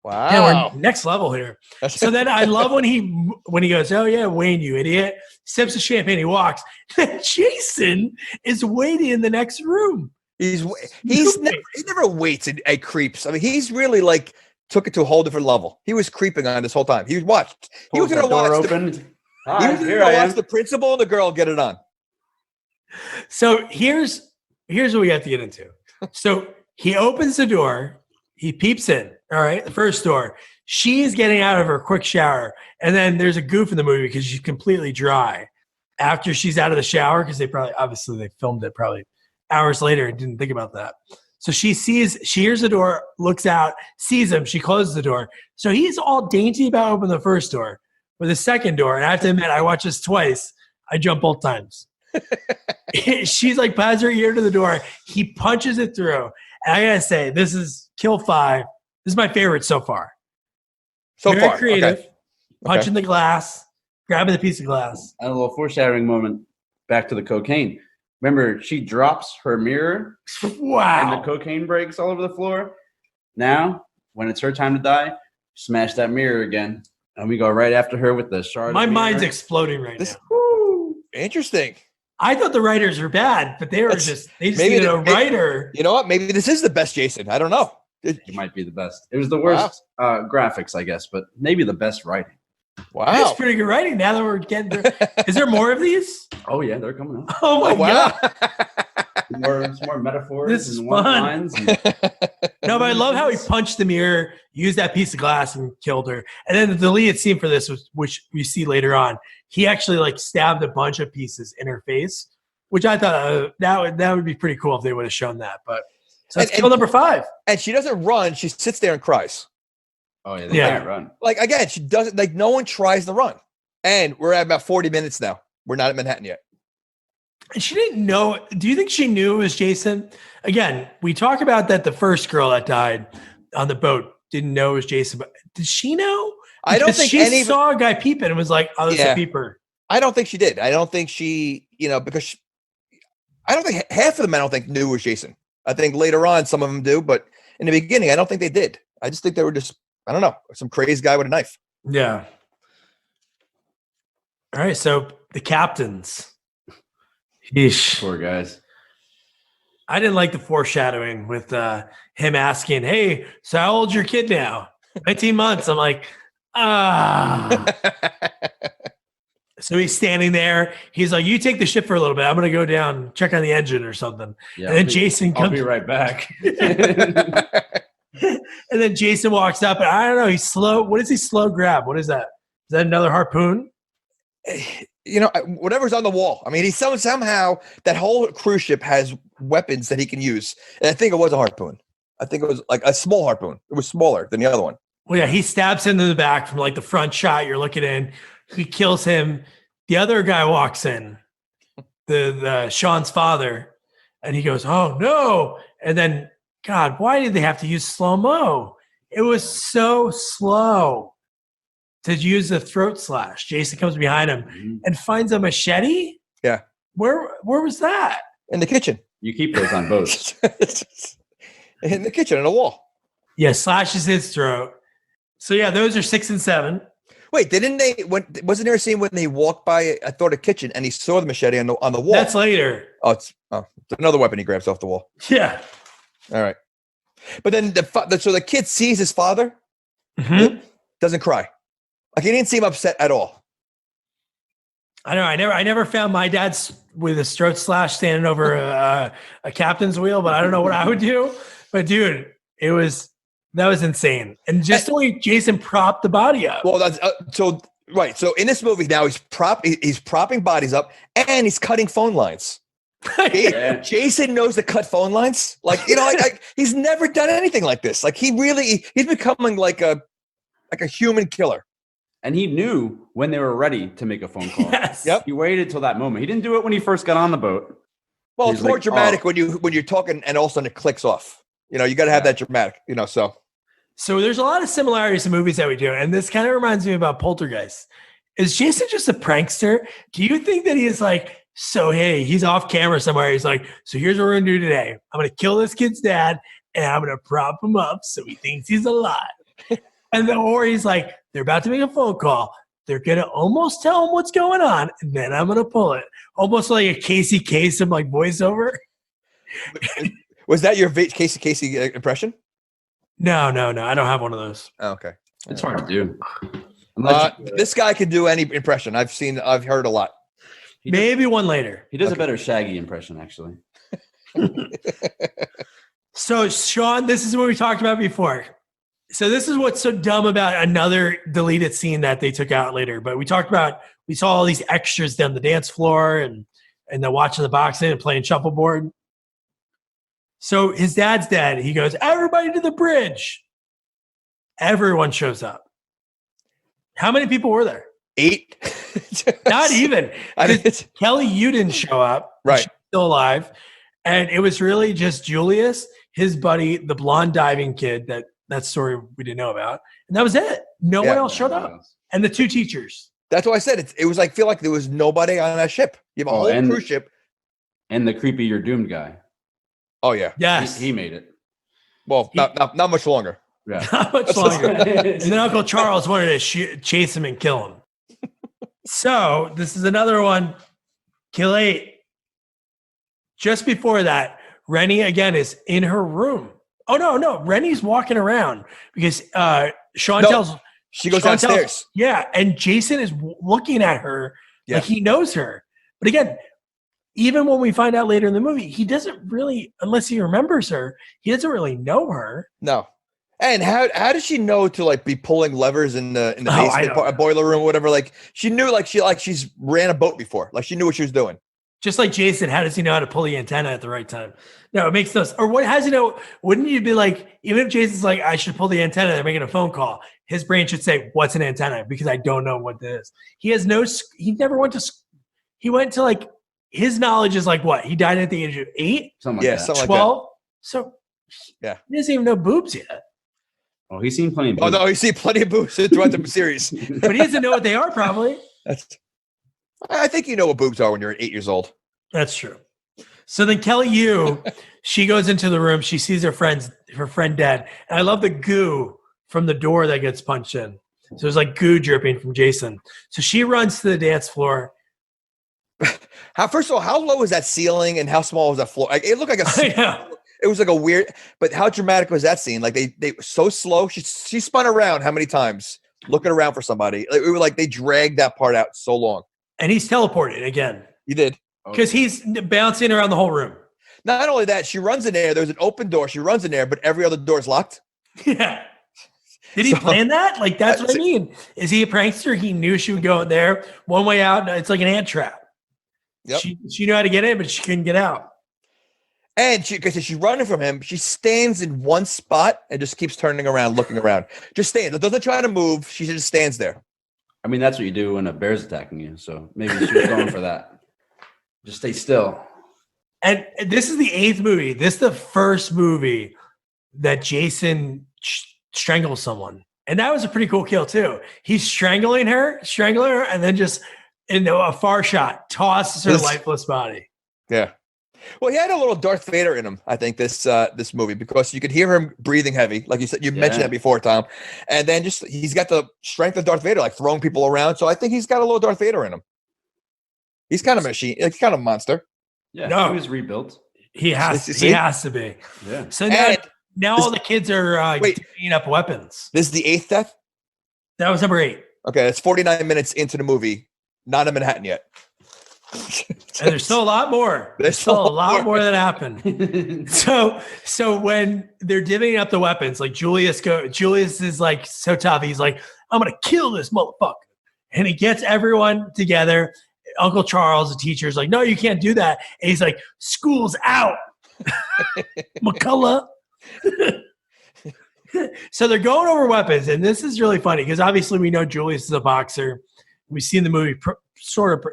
Wow. Yeah, we're next level here. So then I love when he goes, oh, yeah, Wayne, you idiot. Sips the champagne, he walks. Then Jason is waiting in the next room. He never waits at creeps. I mean, he's really like took it to a whole different level. He was creeping on this whole time. He was watched. He was going to watch the principal and the girl get it on. So here's what we have to get into. So he opens the door. He peeps in. All right, the first door. She's getting out of her quick shower, and then there's a goof in the movie because she's completely dry after she's out of the shower because they filmed it probably hours later and didn't think about that. So she hears the door, looks out, sees him. She closes the door. So he's all dainty about opening the first door. With the second door, and I have to admit, I watched this twice. I jumped both times. She's like, pads her ear to the door. He punches it through. And I gotta say, this is kill 5. This is my favorite so far. Very creative. Okay. Punching the glass, grabbing the piece of glass. A little foreshadowing moment back to the cocaine. Remember, she drops her mirror and the Wow. cocaine breaks all over the floor. Now, when it's her time to die, smash that mirror again. And we go right after her with the shard. My of mind's mirror. exploding right now. Woo, interesting. I thought the writers were bad, but they just needed a writer. You know what? Maybe this is the best Jason. I don't know. It might be the best. It was the worst graphics, I guess, but maybe the best writing. Wow. That's pretty good writing. Now that we're getting there. Is there more of these? Oh, yeah, they're coming up. Oh, my wow. God. More metaphors This is and one fun. lines. No, but I love how he punched the mirror, used that piece of glass, and killed her. And then the deleted scene for this, which we see later on, he actually like stabbed a bunch of pieces in her face, which I thought that would be pretty cool if they would have shown that. But so that's kill number 5. And she doesn't run. She sits there and cries. Oh, yeah, they can't run. Like, again, she doesn't, like, no one tries to run. And we're at about 40 minutes now. We're not at Manhattan yet. And she didn't know. Do you think she knew it was Jason? Again, we talk about that the first girl that died on the boat didn't know it was Jason. But did she know? I don't Because think she saw a guy peeping and was like, "Oh, this is a peeper." I don't think she did. I don't think she, because I don't think half of them, I don't think knew it was Jason. I think later on, some of them do. But in the beginning, I don't think they did. I just think they were just, I don't know, some crazy guy with a knife. Yeah. All right. So the captains. Yeesh. Poor guys. I didn't like the foreshadowing with him asking, "Hey, so how old's your kid now?" 19 months. I'm like, So he's standing there. He's like, "You take the ship for a little bit. I'm going to go down, check on the engine or something." Yeah, and then Jason comes. I'll be right back. And then Jason walks up, and I don't know. He's slow. What is he slow grab? What is that? Is that another harpoon? Whatever's on the wall. I mean, he's somehow that whole cruise ship has weapons that he can use. And I think it was a harpoon. I think it was like a small harpoon. It was smaller than the other one. Well, yeah, he stabs him in the back from like the front shot. You're looking in. He kills him. The other guy walks in, the Sean's father, and he goes, "Oh no!" And then, God, why did they have to use slow-mo? It was so slow to use the throat slash. Jason comes behind him and finds a machete. Yeah. Where was that? In the kitchen. You keep those on boats. In the kitchen, on the wall. Yeah, slashes his throat. So yeah, those are 6 and 7. Wait, wasn't there a scene when they walked by, I thought, a kitchen and he saw the machete on the wall? That's later. It's another weapon he grabs off the wall. Yeah. All right. But then so the kid sees his father, doesn't cry. Like, he didn't seem upset at all. I know. I never found my dad with his throat slash standing over a captain's wheel, but I don't know what I would do. But dude, that was insane. And just the way Jason propped the body up. Well, that's right. So in this movie now, he's propping bodies up and he's cutting phone lines. Jason knows to cut phone lines. Like, he's never done anything like this. Like, he's becoming like a human killer. And he knew when they were ready to make a phone call. Yes. Yep. He waited till that moment. He didn't do it when he first got on the boat. Well, it's more dramatic when you're talking and all of a sudden it clicks off. You got to have that dramatic, so. So there's a lot of similarities to movies that we do. And this kind of reminds me about Poltergeist. Is Jason just a prankster? Do you think that he is like, so, hey, he's off camera somewhere. He's like, so here's what we're going to do today. I'm going to kill this kid's dad and I'm going to prop him up so he thinks he's alive. Or he's like, they're about to make a phone call. They're going to almost tell him what's going on. And then I'm going to pull it. Almost like a Casey Kasem like voiceover. Was that your Casey impression? No. I don't have one of those. Oh, okay. It's hard to do. This guy can do any impression. I've heard a lot. Maybe one later. He does a better Shaggy impression, actually. So, Sean, this is what we talked about before. So this is what's so dumb about another deleted scene that they took out later. But we saw all these extras down the dance floor and they're watching the boxing and playing shuffleboard. So his dad's dead. He goes, everybody to the bridge. Everyone shows up. How many people were there? 8. Not even. Kelly, you didn't show up. Right. She's still alive. And it was really just Julius, his buddy, the blonde diving kid that story we didn't know about. And that was it. No one else showed up. And the 2 teachers. That's why I said it was like, feel like there was nobody on that ship. You have a whole cruise ship. And the creepy "You're doomed" guy. Oh yeah. Yes. He made it. Well, not much longer. Yeah. Not much longer. And then Uncle Charles wanted to chase him and kill him. So this is another one. Kill 8. Just before that, Rennie again is in her room. Oh no, Rennie's walking around because Sean tells she goes downstairs. And Jason is looking at her like he knows her. But again, even when we find out later in the movie, he doesn't really, unless he remembers her, he doesn't really know her. No. And how does she know to like be pulling levers in the basement boiler room or whatever? Like she knew she's ran a boat before. Like she knew what she was doing. Just like Jason, how does he know how to pull the antenna at the right time? No, it makes no sense. Or what has he know? Wouldn't you be like, even if Jason's like, I should pull the antenna, they're making a phone call. His brain should say, what's an antenna? Because I don't know what this is. He never went to, he went to like, his knowledge is like what? He died at the age of 8? Something like that. Something 12? like that. So he doesn't even know boobs yet. Oh, he's seen plenty of boobs. Oh no, he's seen plenty of boobs throughout the series. But he doesn't know what they are probably. I think you know what boobs are when you're 8 years old. That's true. So then Kelly Yu, she goes into the room. She sees her friend dead. And I love the goo from the door that gets punched in. So there's like goo dripping from Jason. So she runs to the dance floor. First of all, how low was that ceiling and how small was that floor? Like, it looked like it was like a weird, but how dramatic was that scene? Like they were so slow. She spun around how many times looking around for somebody? Like, it was like they dragged that part out so long. And he's teleported again. He did. Because he's bouncing around the whole room. Not only that, she runs in there. There's an open door. She runs in there, but every other door is locked. Yeah. Did he plan that? Like, that's what I mean. Is he a prankster? He knew she would go in there. One way out, it's like an ant trap. Yep. She knew how to get in, but she couldn't get out. And because she's running from him, she stands in one spot and just keeps turning around, looking around. Just stands. Doesn't try to move. She just stands there. I mean, that's what you do when a bear's attacking you. So maybe she was going for that. Just stay still. And this is the 8th movie. This is the first movie that Jason strangles someone. And that was a pretty cool kill, too. He's strangling her, and then just in a far shot, tosses her lifeless body. Yeah. Well, he had a little Darth Vader in him, I think, this movie, because you could hear him breathing heavy. Like you said, you mentioned that before, Tom. And then he's got the strength of Darth Vader, like throwing people around. So I think he's got a little Darth Vader in him. He's kind of a machine. He's kind of a monster. Yeah, he was rebuilt. He has to be. Yeah. So now all the kids are divvying up weapons. This is the 8th death? That was number 8. Okay, that's 49 minutes into the movie. Not in Manhattan yet. And there's still a lot more. There's still a lot more that happened. So when they're divvying up the weapons, like Julius is like so tough. He's like, I'm gonna kill this motherfucker. And he gets everyone together. Uncle Charles, the teacher, is like, no, you can't do that. And he's like, school's out. McCullough. So they're going over weapons. And this is really funny because obviously we know Julius is a boxer. We've seen the movie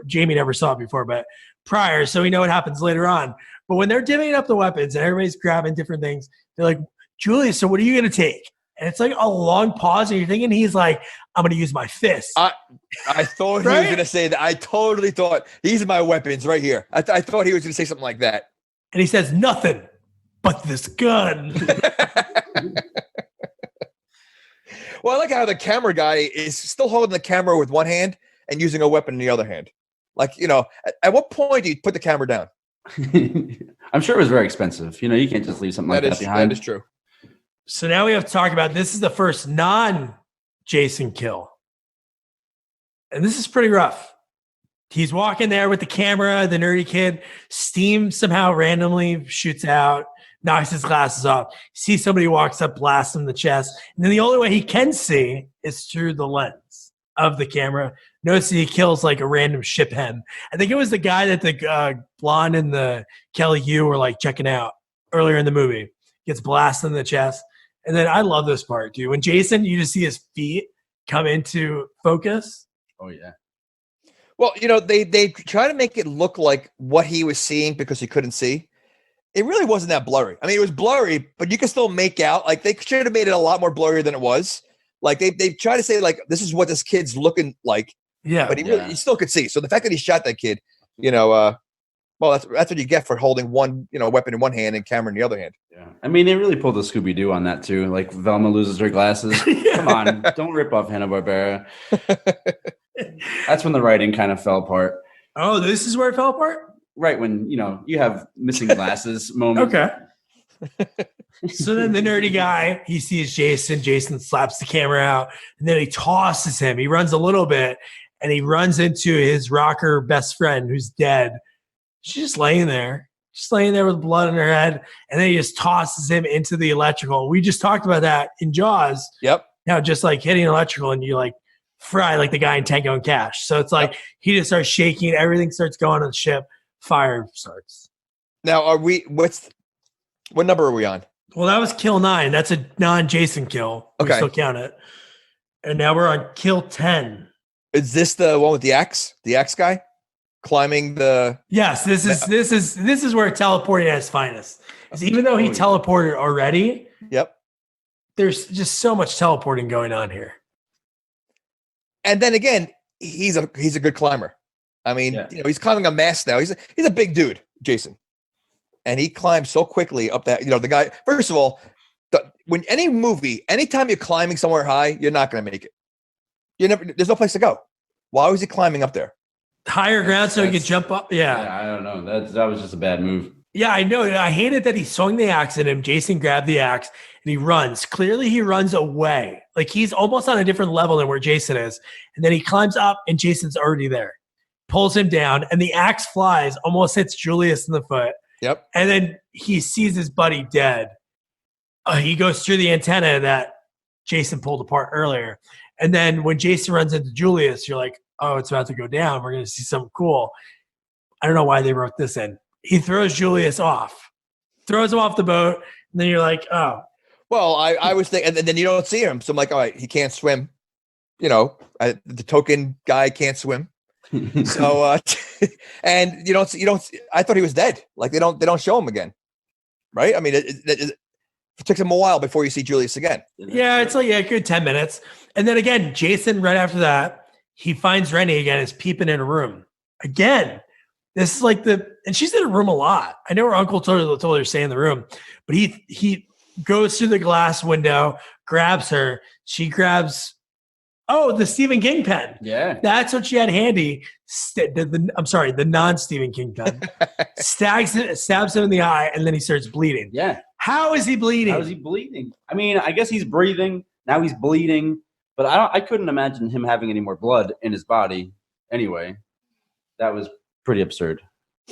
Jamie never saw it before, but prior, so we know what happens later on. But when they're divvying up the weapons and everybody's grabbing different things, they're like, Julius, so what are you going to take? And it's like a long pause, and you're thinking he's like, I'm going to use my fist. I thought he was going to say that. I totally thought, these are my weapons right here. I thought he was going to say something like that. And he says, nothing but this gun. Well, I like how the camera guy is still holding the camera with one hand and using a weapon in the other hand. Like, at what point do you put the camera down? I'm sure it was very expensive. You can't just leave something like that behind. That is true. So now we have to talk about, this is the first non-Jason kill. And this is pretty rough. He's walking there with the camera, the nerdy kid. Steam somehow randomly shoots out, knocks his glasses off. Sees somebody walks up, blasts him in the chest. And then the only way he can see is through the lens of the camera. Notice he kills like a random ship hen. I think it was the guy that the blonde and the Kelly Yu were like checking out earlier in the movie. Gets blasted in the chest. And then I love this part, dude. When Jason, you just see his feet come into focus. Oh, yeah. Well, they try to make it look like what he was seeing because he couldn't see. It really wasn't that blurry. I mean, it was blurry, but you can still make out. Like, they should have made it a lot more blurry than it was. Like, they try to say, like, this is what this kid's looking like. Yeah. But he still could see. So the fact that he shot that kid, Well, that's what you get for holding one, weapon in one hand and camera in the other hand. Yeah, I mean, they really pulled the Scooby Doo on that too. Like Velma loses her glasses. Come on, don't rip off Hanna-Barbera. That's when the writing kind of fell apart. Oh, this is where it fell apart? Right when you have missing glasses moment. Okay. So then the nerdy guy, he sees Jason. Jason slaps the camera out, and then he tosses him. He runs a little bit, and he runs into his rocker best friend who's dead. She's just laying there with blood on her head, and then he just tosses him into the electrical. We just talked about that in Jaws. Yep. Now, just like hitting electrical, and you like fry like the guy in Tango and Cash. So it's like he just starts shaking. Everything starts going on the ship. Fire starts. Now, what number are we on? Well, that was kill 9. That's a non-Jason kill. We still count it. And now we're on kill 10. Is this the one with the axe? The axe guy climbing the? Yes, this is where teleporting at its finest. Even though he teleported already, yep. There's just so much teleporting going on here. And then again, he's a good climber. I mean, he's climbing a mast now. He's a big dude, Jason. And he climbs so quickly up that, the guy, first of all, anytime you're climbing somewhere high, you're not going to make it. There's no place to go. Why was he climbing up there? Higher ground so he could jump up. Yeah, I don't know. That was just a bad move. Yeah, I know. I hated that he swung the axe at him. Jason grabbed the axe and he runs. Clearly he runs away. Like he's almost on a different level than where Jason is. And then he climbs up and Jason's already there. Pulls him down and the axe flies, almost hits Julius in the foot. Yep. And then he sees his buddy dead. He goes through the antenna that Jason pulled apart earlier. And then when Jason runs into Julius, you're like, oh, it's about to go down. We're going to see something cool. I don't know why they wrote this in. He throws Julius off, throws him off the boat. And then you're like, oh. Well, I was thinking, and then you don't see him. So I'm like, all right, he can't swim. The token guy can't swim. So, and you don't, I thought he was dead. Like they don't show him again. Right. I mean, it took him a while before you see Julius again. Yeah. It's like, a good 10 minutes. And then again, Jason, right after that, he finds Rennie again, is peeping in a room again. This is like and she's in a room a lot. I know her uncle told her to stay in the room, but he goes through the glass window, grabs her. She grabs, the Stephen King pen. Yeah. That's what she had handy. I'm sorry, the non-Stephen King pen. Stabs him in the eye, and then he starts bleeding. Yeah. How is he bleeding? I mean, I guess he's breathing. Now he's bleeding. But I couldn't imagine him having any more blood in his body anyway. That was pretty absurd.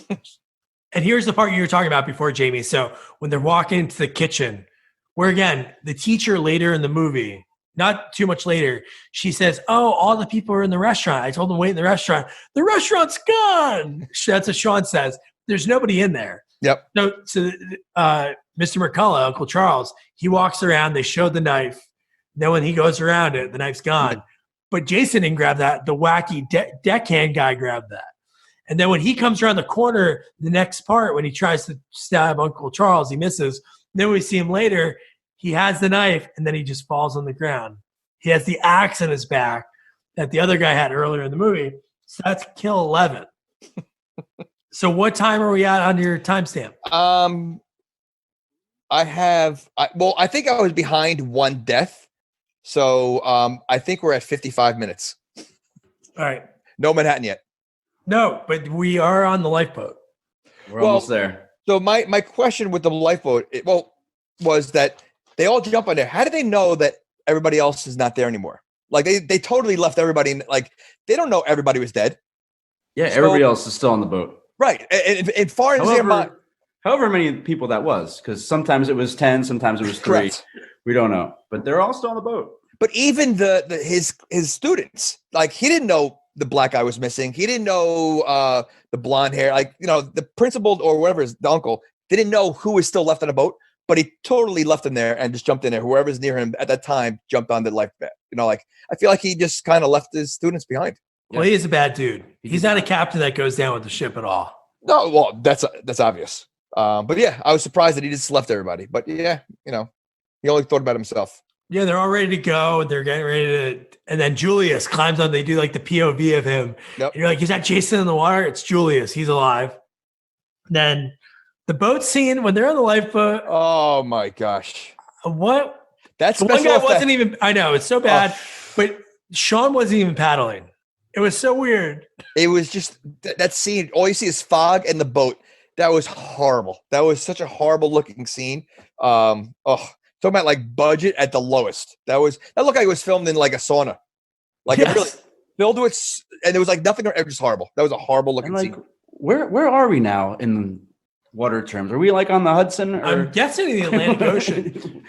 And here's the part you were talking about before, Jamie. So when they're walking into the kitchen, where again, the teacher later in the movie, not too much later, she says, oh, all the people are in the restaurant. I told them to wait in the restaurant. The restaurant's gone. That's what Sean says. There's nobody in there. Yep. So Mr. McCullough, Uncle Charles, he walks around. They showed the knife. Then when he goes around it, the knife's gone. But Jason didn't grab that. The wacky deckhand guy grabbed that. And then when he comes around the corner, the next part, when he tries to stab Uncle Charles, he misses. Then we see him later. He has the knife, and then he just falls on the ground. He has the axe in his back that the other guy had earlier in the movie. So that's kill 11. So what time are we at on your timestamp? I think I was behind one death. So I think we're at 55 minutes. All right. No Manhattan yet. No, but we are on the lifeboat. We're almost there. So my question with the lifeboat, was that they all jump on there. How do they know that everybody else is not there anymore? Like they totally left everybody. Like they don't know everybody was dead. Yeah, everybody else is still on the boat. Right. And far as their mind. However many people that was, because sometimes it was 10, sometimes it was 3. Correct. We don't know, but they're all still on the boat. But even his students, like he didn't know the black guy was missing. He didn't know the blonde hair. Like the principal or whatever, the uncle didn't know who was still left on the boat. But he totally left him there and just jumped in there. Whoever's near him at that time jumped on the life vest. I feel like he just kind of left his students behind. Well, he is a bad dude. He's not a captain that goes down with the ship at all. No, well, that's obvious. But yeah, I was surprised that he just left everybody. But yeah, he only thought about himself. Yeah, they're all ready to go. They're getting ready to, and then Julius climbs on. They do like the POV of him. Yep. And you're like, is that Jason in the water? It's Julius. He's alive. Then the boat scene when they're on the lifeboat. Oh my gosh. What? That's The one guy wasn't even. I know it's so bad, but Sean wasn't even paddling. It was so weird. It was just that scene. All you see is fog and the boat. That was horrible. That was such a horrible looking scene. Talking about like budget at the lowest. That looked like it was filmed in like a sauna. Like it really filled with, and there was like nothing. It was just horrible. That was a horrible looking scene. Where are we now in water terms? Are we like on the Hudson? Or? I'm guessing in the Atlantic Ocean.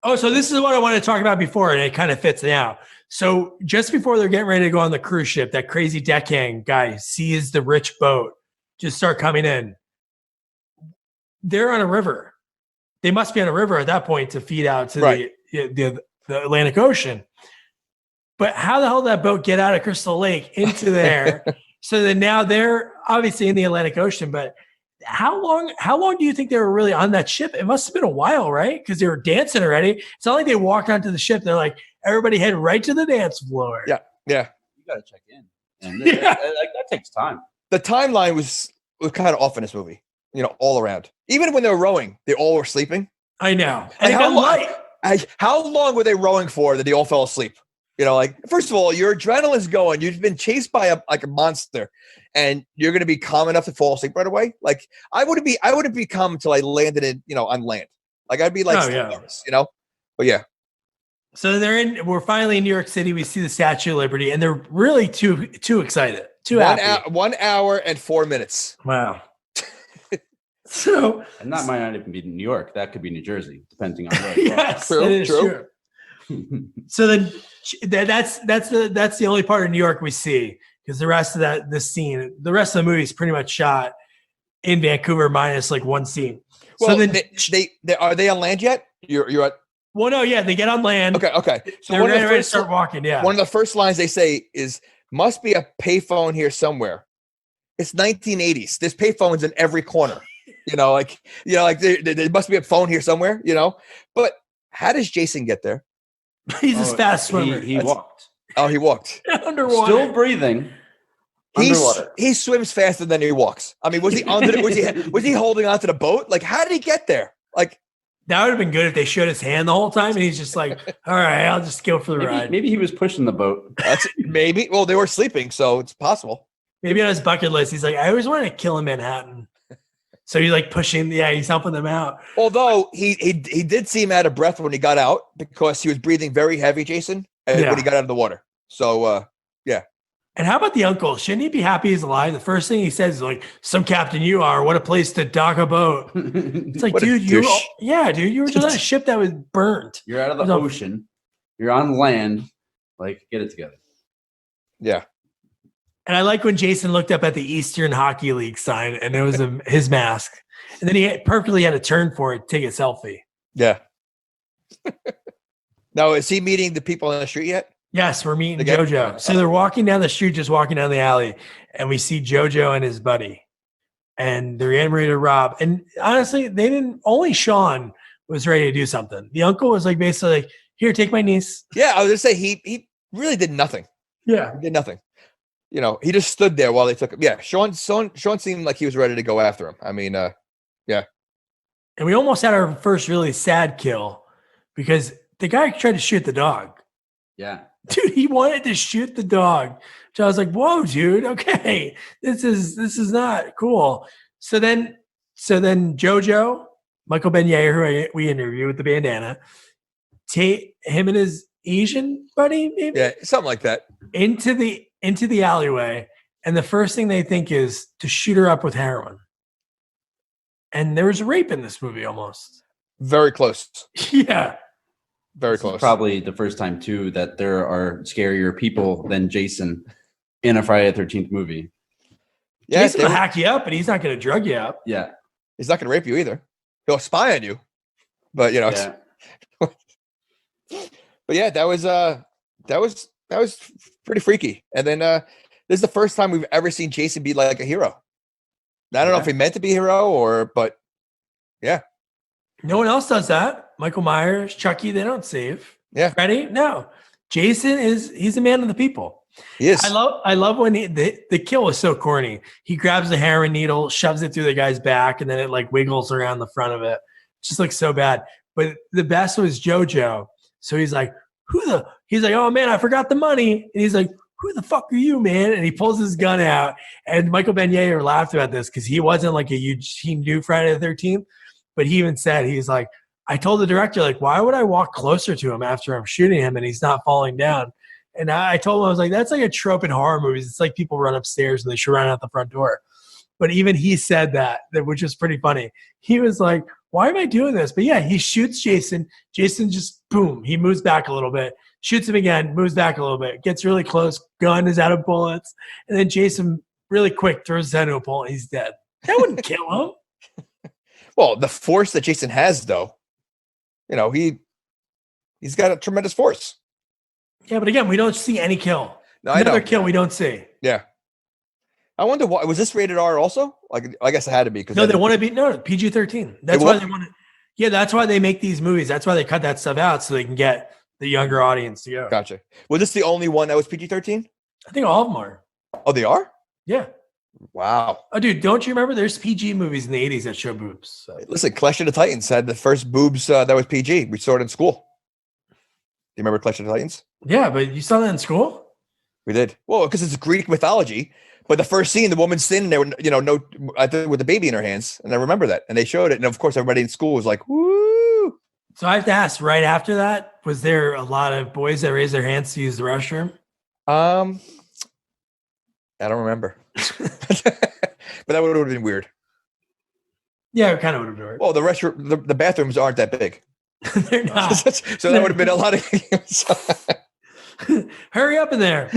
Oh, so this is what I wanted to talk about before, and it kind of fits now. So just before they're getting ready to go on the cruise ship, that crazy deckhand guy sees the rich boat just start coming in. They're on a river. They must be on a river at that point to feed out to the Atlantic Ocean. But how the hell did that boat get out of Crystal Lake into there? So that now they're obviously in the Atlantic Ocean, but how long do you think they were really on that ship? It must have been a while, right? Because they were dancing already. It's not like they walked onto the ship. They're like, everybody head right to the dance floor. Yeah. You got to check in. And that takes time. The timeline was kind of off in this movie, all around. Even when they were rowing, they all were sleeping. I know. And how long were they rowing for that they all fell asleep? First of all, your adrenaline's going. You've been chased by a monster, and you're going to be calm enough to fall asleep right away. Like I wouldn't be calm until I landed on land. Like I'd be like, nervous, But yeah. So we're finally in New York City. We see the Statue of Liberty, and they're really too excited. Happy. 1 hour and 4 minutes. Wow. So, and that might not even be New York. That could be New Jersey, depending on where. Yes, true. So then that's the only part of New York we see, because the rest of the rest of the movie is pretty much shot in Vancouver minus like one scene. Well, so then they are they on land yet? You're at. Well, no, yeah, they get on land. Okay. So they're ready to start walking. Yeah. One of the first lines they say is, "Must be a payphone here somewhere." It's 1980s. There's payphones in every corner. There must be a phone here somewhere. But how does Jason get there? He's a fast swimmer. He walked. Oh, he walked. Underwater. Still breathing. Underwater. He swims faster than he walks. I mean, was he was he holding onto the boat? Like, how did he get there? Like, that would have been good if they showed his hand the whole time and he's just like, all right, I'll just go for the ride. Maybe he was pushing the boat. Maybe. Well, they were sleeping, so it's possible. Maybe on his bucket list, he's like, I always wanted to kill in Manhattan. So he's like pushing, he's helping them out. Although he did seem out of breath when he got out, because he was breathing very heavy, Jason, when he got out of the water. So, yeah. And how about the uncle? Shouldn't he be happy he's alive? The first thing he says is like, "Some captain you are. What a place to dock a boat." It's like, dude, you were just on a ship that was burnt. You're out of the ocean. You're on land. Like, get it together. Yeah. And I like when Jason looked up at the Eastern Hockey League sign, and it was his mask. And then he perfectly had a turn for it, take a selfie. Yeah. Now, is he meeting the people on the street yet? Yes, we're meeting JoJo. So they're walking down the street, just walking down the alley, and we see JoJo and his buddy. And they're getting ready to rob. And honestly, only Sean was ready to do something. The uncle was like basically like, here, take my niece. Yeah, I was going to say, he really did nothing. Yeah. He did nothing. He just stood there while they took him. Yeah, Sean seemed like he was ready to go after him. I mean, yeah. And we almost had our first really sad kill because the guy tried to shoot the dog. Yeah. Dude, he wanted to shoot the dog. So I was like, whoa, dude, okay. This is not cool. So then JoJo, Michael Benyea, who we interviewed with the bandana, him and his Asian buddy, maybe? Yeah, something like that. Into the alleyway, and the first thing they think is to shoot her up with heroin. And there was a rape in this movie almost. Very close. Yeah. Very close. Probably the first time, too, that there are scarier people than Jason in a Friday the 13th movie. Yeah, Jason will hack you up, but he's not going to drug you up. Yeah. He's not going to rape you either. He'll spy on you. But, Yeah. But yeah, that was pretty freaky. And then this is the first time we've ever seen Jason be like a hero. I don't know if he meant to be a hero but yeah. No one else does that. Michael Myers, Chucky, they don't save. Yeah. Freddy? No. Jason he's a man of the people. Yes. I love when the kill was so corny. He grabs the heroin needle, shoves it through the guy's back, and then it like wiggles around the front of it. It just looks so bad. But the best was JoJo. So he's like, he's like, oh man, I forgot the money. And he's like, who the fuck are you, man? And he pulls his gun out. And Michael Benyea laughed about this because he wasn't like he knew Friday the 13th, but he even said, he's like, I told the director, like, why would I walk closer to him after I'm shooting him and he's not falling down? And I told him, I was like, that's like a trope in horror movies. It's like people run upstairs and they should run out the front door. But even he said that, which was pretty funny. He was like, why am I doing this? But yeah, he shoots Jason. Jason just, boom, he moves back a little bit, shoots him again, moves back a little bit, gets really close, gun is out of bullets. And then Jason, really quick, throws his head into a pole and he's dead. That wouldn't kill him. Well, the force that Jason has, though, he's got a tremendous force. Yeah, but again, we don't see any kill. No, Another kill we don't see. Yeah. I wonder why was this rated R also? Like, I guess it had to be because no, they want to be PG-13. That's why they want to. Yeah, that's why they make these movies. That's why they cut that stuff out so they can get the younger audience to go. Gotcha. Was this the only one that was PG-13? I think all of them are. Oh, they are? Yeah. Wow. Oh, dude, don't you remember? There's PG movies in the 80s that show boobs. So. Listen, Clash of the Titans had the first boobs that was PG. We saw it in school. Do you remember Clash of the Titans? Yeah, but you saw that in school? We did. Well, because it's Greek mythology. But the first scene, the woman's thin, and there were, I think with the baby in her hands. And I remember that. And they showed it. And of course, everybody in school was like, woo. So I have to ask, right after that, was there a lot of boys that raised their hands to use the restroom? I don't remember. But that would have been weird. Yeah, it kind of would have been weird. Well, the restroom, the bathrooms aren't that big. They're not. So that would have been a lot of. Hurry up in there.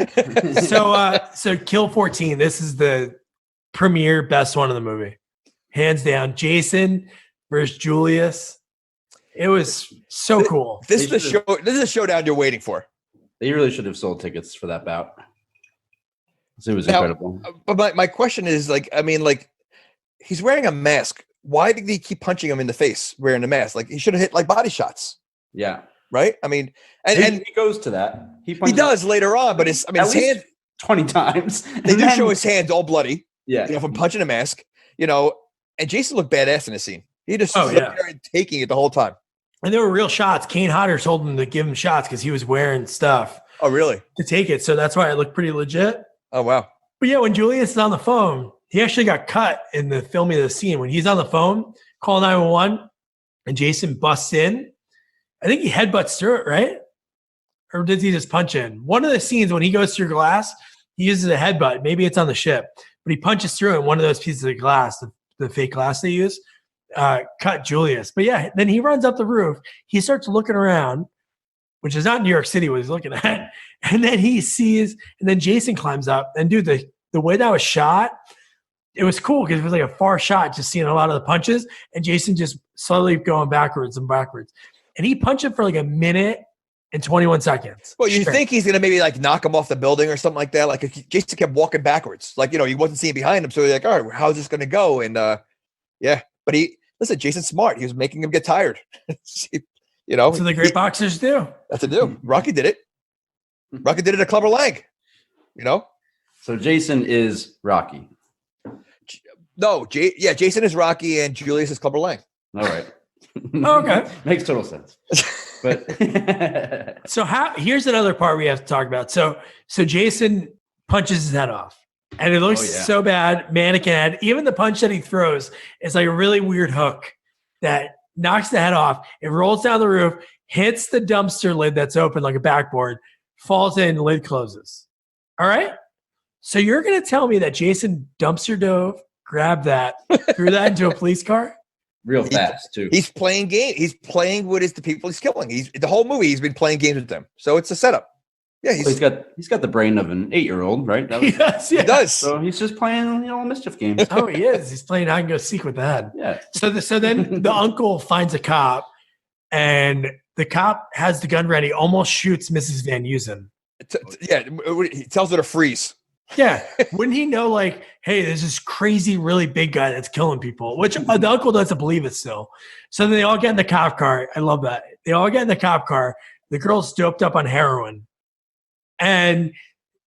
So Kill 14. This is the premier best one of the movie, hands down. Jason versus Julius. It was so cool. This is a showdown you're waiting for. They really should have sold tickets for that bout. It was incredible. But my question is, he's wearing a mask. Why did he keep punching him in the face wearing the mask? Like, he should have hit like body shots. Yeah. Right? I mean, and he goes to that. He does later on, but his hand 20 times. They do show his hands all bloody. Yeah. From punching a mask, and Jason looked badass in the scene. He just stood there and taking it the whole time. And there were real shots. Kane Hodder told him to give him shots because he was wearing stuff. Oh, really? To take it. So that's why it looked pretty legit. Oh, wow. But yeah, when Julius is on the phone, he actually got cut in the filming of the scene. When he's on the phone, call 911, and Jason busts in. I think he headbutts through it, right? Or did he just punch in? One of the scenes when he goes through glass, he uses a headbutt. Maybe it's on the ship. But he punches through it in one of those pieces of glass, the fake glass they use, cut Julius. But yeah, then he runs up the roof. He starts looking around, which is not New York City what he's looking at. And then he sees, and then Jason climbs up. And dude, the way that was shot, it was cool because it was like a far shot, just seeing a lot of the punches, and Jason just slowly going backwards and backwards. And he punched him for like a minute and 21 seconds. Well, you think he's going to maybe like knock him off the building or something like that. Like, if Jason kept walking backwards, like, he wasn't seeing behind him. So he's like, all right, how's this going to go? And but Jason's smart. He was making him get tired. That's what the great boxers do. That's what they do. Rocky did it. Rocky did it at Clubber Lang. So Jason is Rocky. No, Jason is Rocky and Julius is Clubber Lang. All right. Okay. Makes total sense. But so here's another part we have to talk about. So Jason punches his head off. And it looks so bad, mannequin head. Even the punch that he throws is like a really weird hook that knocks the head off. It rolls down the roof, hits the dumpster lid that's open like a backboard, falls in, lid closes. All right? So you're going to tell me that Jason dumpster dove, grabbed that, threw that into a police car? Real fast, too. He's playing game. He's playing with the people he's killing. The whole movie, he's been playing games with them. So it's a setup. Yeah, he's got the brain of an 8-year-old, right? He does. So he's just playing, mischief games. Oh, he is. He's playing hide and go seek with that. Yeah. So then the uncle finds a cop, and the cop has the gun ready, almost shoots Mrs. Van Heusen. He tells her to freeze. Yeah. Wouldn't he know, like, hey, there's this crazy, really big guy that's killing people, which the uncle doesn't believe it still. So then they all get in the cop car. I love that. They all get in the cop car. The girl's doped up on heroin. And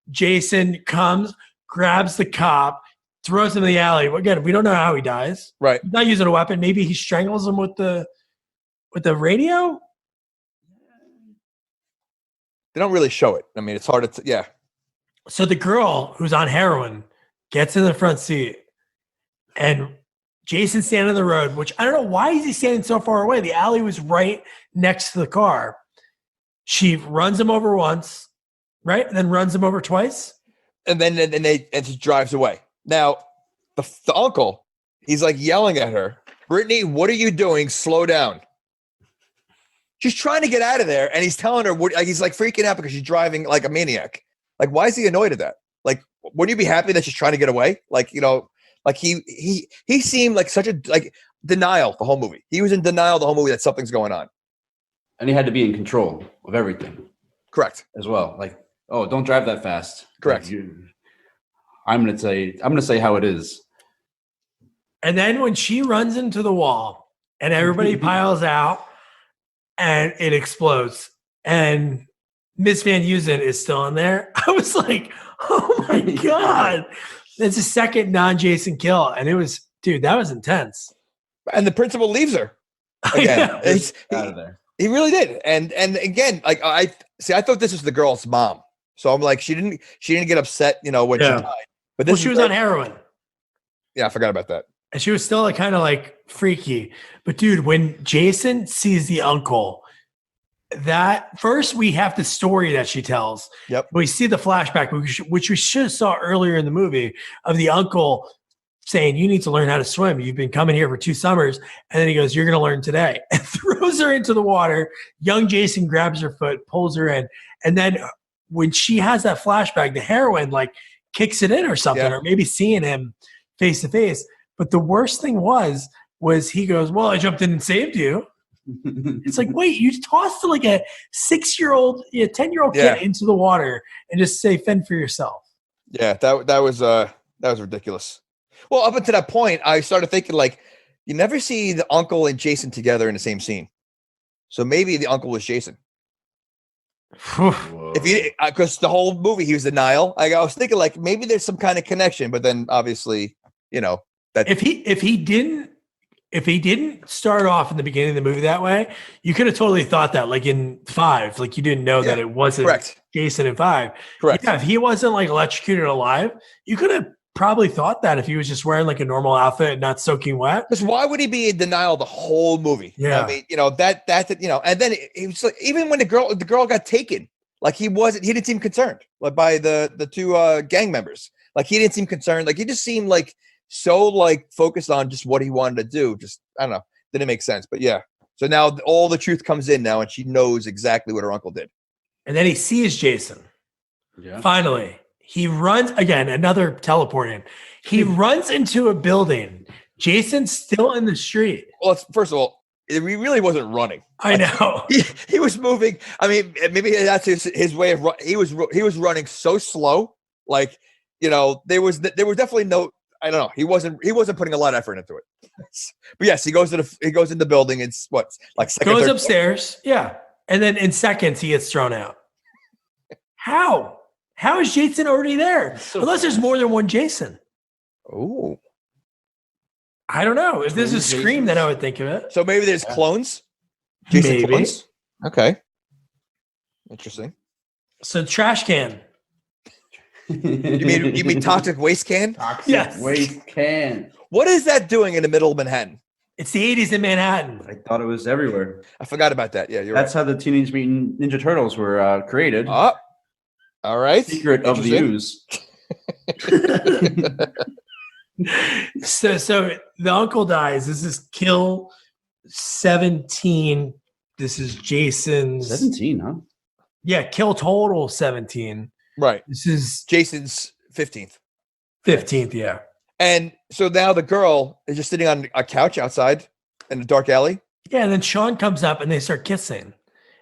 Jason comes, grabs the cop, throws him in the alley. Again, we don't know how he dies. Right. He's not using a weapon. Maybe he strangles him with the radio. They don't really show it. I mean, it's hard to yeah. So the girl who's on heroin gets in the front seat, and Jason's standing on the road, which I don't know, why is he standing so far away? The alley was right next to the car. She runs him over once, right? And then runs him over twice. And then she drives away. Now, the uncle, he's like yelling at her, Brittany, what are you doing? Slow down. She's trying to get out of there, and he's telling her, he's like freaking out because she's driving like a maniac. Like, why is he annoyed at that? Like, wouldn't you be happy that she's trying to get away? Like, you know, like he seemed like such a denial the whole movie. He was in denial the whole movie that something's going on. And he had to be in control of everything. Correct. As well. Like, oh, don't drive that fast. Correct. Like, I'm gonna say how it is. And then when she runs into the wall and everybody piles out and it explodes and Miss Van Heusen is still in there, I was like, oh my God. That's a second non-Jason kill. And it was, dude, that was intense. And the principal leaves her. Again. Out of there. He really did. And again, like I thought this was the girl's mom. So I'm like, she didn't get upset, you know, when she died. But she was on heroin. Yeah, I forgot about that. And she was still like kind of like freaky. But dude, when Jason sees the uncle, that first we have the story that she tells. Yep. We see the flashback, which we should have saw earlier in the movie, of the uncle saying, you need to learn how to swim. You've been coming here for 2 summers. And then he goes, you're going to learn today. And throws her into the water. Young Jason grabs her foot, pulls her in. And then when she has that flashback, the heroine like kicks it in or something, or maybe seeing him face to face. But the worst thing was he goes, well, I jumped in and saved you. It's like, wait, you tossed like a 6-year-old, 10-year-old kid into the water and just say, fend for yourself. Yeah, that was ridiculous. Well, up until that point, I started thinking like, you never see the uncle and Jason together in the same scene. So maybe the uncle was Jason. Because the whole movie he was denial. I was thinking like maybe there's some kind of connection, but then obviously, you know, that if he didn't start off in the beginning of the movie that way, you could have totally thought that, like in 5, like you didn't know that it wasn't Jason in 5. Correct. Yeah, if he wasn't like electrocuted alive, you could have probably thought that if he was just wearing like a normal outfit and not soaking wet. Because why would he be in denial the whole movie? Yeah, I mean, you know that you know, and then he was like, even when the girl got taken, like he didn't seem concerned, like by the 2 gang members. Like he didn't seem concerned. Like he just seemed like so like focused on just what he wanted to do. Just I don't know, didn't make sense. But yeah, so now all the truth comes in now, and she knows exactly what her uncle did. And then he sees Jason. Yeah. Finally, he runs again. Another teleporting. He runs into a building. Jason's still in the street. Well, first of all, he really wasn't running. I know. He was moving. I mean, maybe that's his way of running. He was running so slow. Like, you know, there was definitely no. I don't know. He wasn't putting a lot of effort into it. But yes, he goes in the building. It's what, like second, goes third upstairs. Floor? Yeah, and then in seconds he gets thrown out. How is Jason already there? Unless there's more than one Jason. Oh, I don't know. If there's a Scream, then I would think of it. So maybe there's clones. Jason maybe. Clones? Okay. Interesting. So trash can. You mean toxic waste can? Toxic waste can. What is that doing in the middle of Manhattan? It's the 80s in Manhattan. I thought it was everywhere. I forgot about that. Yeah, That's how the Teenage Mutant Ninja Turtles were created. Oh, all right. Secret of the ooze. So the uncle dies. This is kill 17. This is Jason's 17, huh? Yeah, kill total 17. Right. This is Jason's 15th. 15th, yeah. And so now the girl is just sitting on a couch outside in a dark alley. Yeah, and then Sean comes up and they start kissing.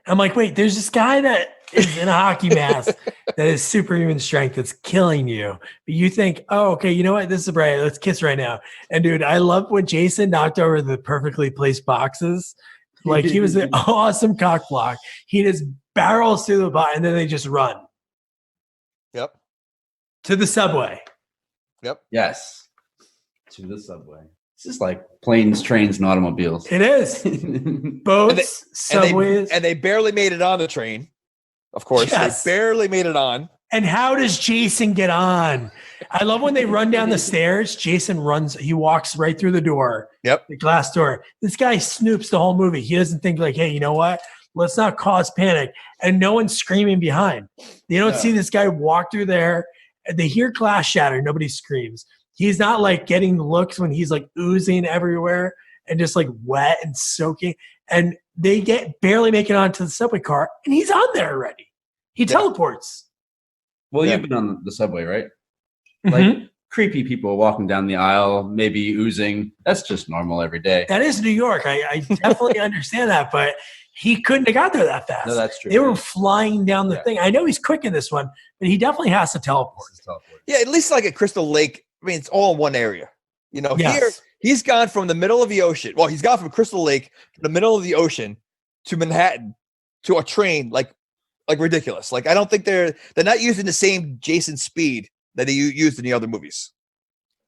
I'm like, wait, there's this guy that is in a hockey mask that is superhuman strength that's killing you. But you think, oh, okay, you know what? This is bright. Let's kiss right now. And dude, I love when Jason knocked over the perfectly placed boxes. Like he was an awesome cock block. He just barrels through the box and then they just run. Yep. To the subway. Yep. Yes. To the subway. It's just like planes, trains, and automobiles. It is. Boats, subways. And they barely made it on the train. Of course. Yes. They barely made it on. And how does Jason get on? I love when they run down the stairs. Jason runs, he walks right through the door. Yep. The glass door. This guy snoops the whole movie. He doesn't think like, hey, you know what? Let's not cause panic. And no one's screaming behind. They don't see this guy walk through there. They hear glass shatter. Nobody screams. He's not like getting looks when he's like oozing everywhere and just like wet and soaking. And they barely make it onto the subway car. And he's on there already. He teleports. Well, you've been on the subway, right? Like creepy people walking down the aisle, maybe oozing. That's just normal every day. That is New York. I definitely understand that, but he couldn't have got there that fast. No, that's true. They were flying down the thing. I know he's quick in this one, but he definitely has to teleport. Yeah, at least like at Crystal Lake. I mean, it's all in one area. You know, here he's gone from the middle of the ocean. Well, he's gone from Crystal Lake to the middle of the ocean to Manhattan to a train, like ridiculous. Like I don't think they're not using the same Jason speed that he used in the other movies.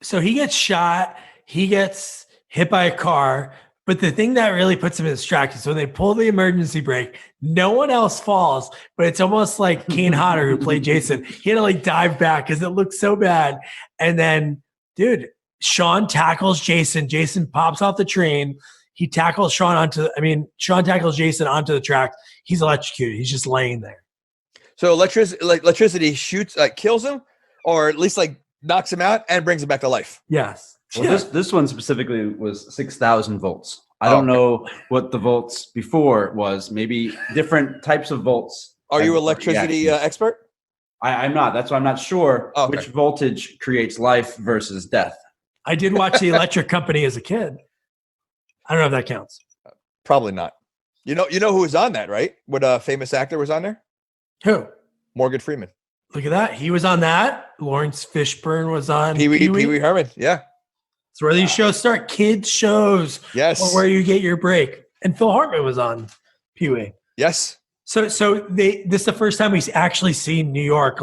So he gets shot. He gets hit by a car. But the thing that really puts him in distraction, so when they pull the emergency brake, no one else falls, but it's almost like Kane Hodder, who played Jason. He had to like dive back because it looked so bad. And then, dude, Sean tackles Jason. Jason pops off the train. He tackles Sean tackles Jason onto the track. He's electrocuted. He's just laying there. So electricity shoots, kills him, or at least like knocks him out and brings him back to life. Yes. Well, this one specifically was 6,000 volts. I don't know what the volts before was. Maybe different types of volts. Are you electricity expert? I'm not. That's why I'm not sure which voltage creates life versus death. I did watch The Electric Company as a kid. I don't know if that counts. Probably not. You know who was on that, right? What famous actor was on there? Who? Morgan Freeman. Look at that. He was on that. Lawrence Fishburne was on Pee Wee Herman. Yeah. It's where these shows start. Kids shows. Yes. Or where you get your break. And Phil Hartman was on Pee Wee. Yes. So this is the first time we've actually seen New York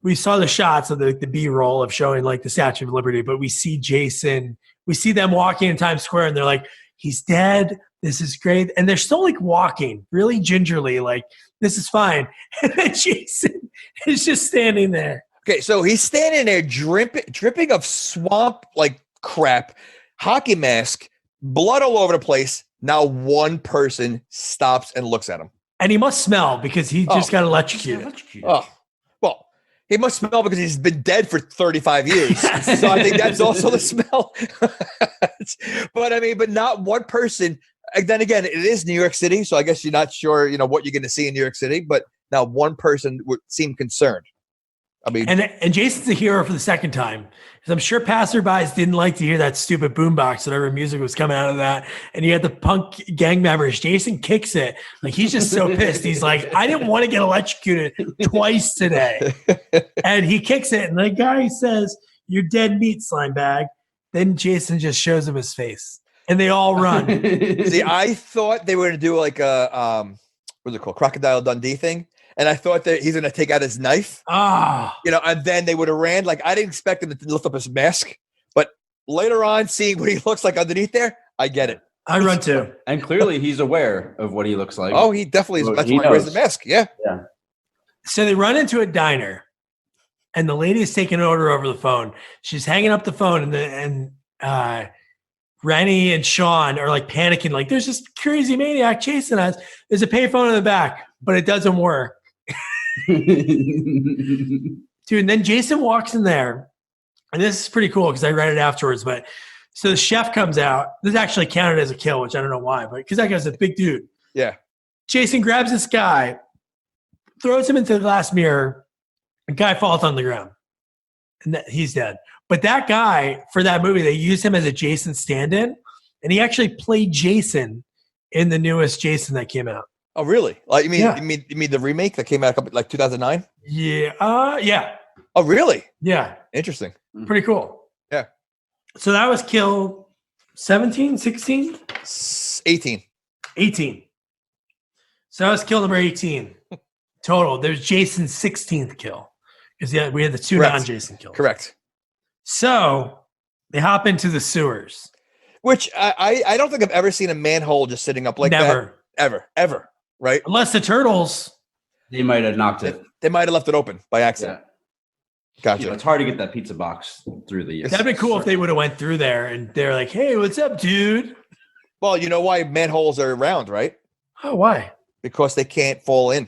we saw the shots of the B-roll of showing like the Statue of Liberty, but we see Jason, we see them walking in Times Square and they're like, he's dead. This is great. And they're still like walking really gingerly, like this is fine. And then Jason is just standing there. Okay. So he's standing there dripping of swamp, like crap, hockey mask, blood all over the place. Now one person stops and looks at him. And he must smell because he just got electrocuted. Oh, well, he must smell because he's been dead for 35 years. So I think that's also the smell. But not one person. And then again, it is New York City. So I guess you're not sure, what you're going to see in New York City. But now one person would seem concerned. And Jason's a hero for the second time. Because I'm sure passerbys didn't like to hear that stupid boombox, whatever music was coming out of that. And you had the punk gang members. Jason kicks it. Like, he's just so pissed. He's like, I didn't want to get electrocuted twice today. And he kicks it. And the guy says, you're dead meat, slime bag. Then Jason just shows him his face. And they all run. See, I thought they were going to do like a, what's it called? Crocodile Dundee thing. And I thought that he's going to take out his knife, and then they would have ran. Like, I didn't expect him to lift up his mask, but later on, seeing what he looks like underneath there, I get it. I run too. And clearly he's aware of what he looks like. Oh, he definitely is. That's why he wears the mask. Yeah. Yeah. So they run into a diner and the lady is taking an order over the phone. She's hanging up the phone and Rennie and Sean are like panicking. Like, there's this crazy maniac chasing us. There's a payphone in the back, but it doesn't work. Dude, and then Jason walks in there, and this is pretty cool because I read it afterwards. But so the chef comes out. This actually counted as a kill, which I don't know why, but because that guy's a big dude. Yeah. Jason grabs this guy, throws him into the glass mirror. The guy falls on the ground, and he's dead. But that guy, for that movie, they used him as a Jason stand-in, and he actually played Jason in the newest Jason that came out. Oh, really? Like, you mean the remake that came out like 2009? Yeah. Yeah. Oh, really? Yeah. Interesting. Pretty cool. Yeah. So that was kill 17, 16? 18. 18. So that was kill number 18 total. There's Jason's 16th kill Because yeah, we had the two Correct. non-Jason kills. Correct. So they hop into the sewers. Which I don't think I've ever seen a manhole just sitting up like Never. that. Ever. Right? Unless the turtles. They might have knocked it. They might have left it open by accident. Gotcha. You know, it's hard to get that pizza box through the. That'd be cool if they would have went through there and they're like, "Hey, what's up, dude?" Well, you know why manholes are round, right? Oh, why? Because they can't fall in.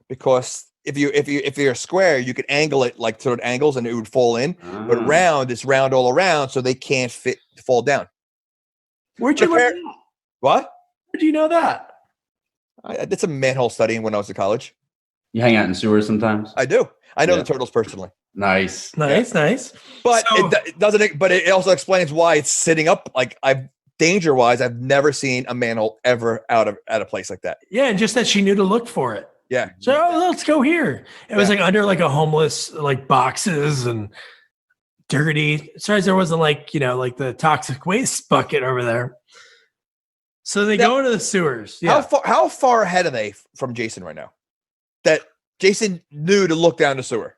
Because if you're square, you could angle it like sort of angles and it would fall in. But round is round all around, so they can't fall down. Where'd you learn that? What? Where'd you know that? I did some manhole studying when I was in college. You hang out in sewers sometimes. I do. I know the turtles personally. Nice. Nice. But So- it doesn't. But it also explains why it's sitting up. Like danger wise, I've never seen a manhole ever out of a place like that. Yeah, and just that she knew to look for it. Yeah. So let's go here. It was like under like a homeless like boxes and dirty. Sorry, there wasn't like like the toxic waste bucket over there. So they go into the sewers. Yeah. How far ahead are they from Jason right now? That Jason knew to look down the sewer.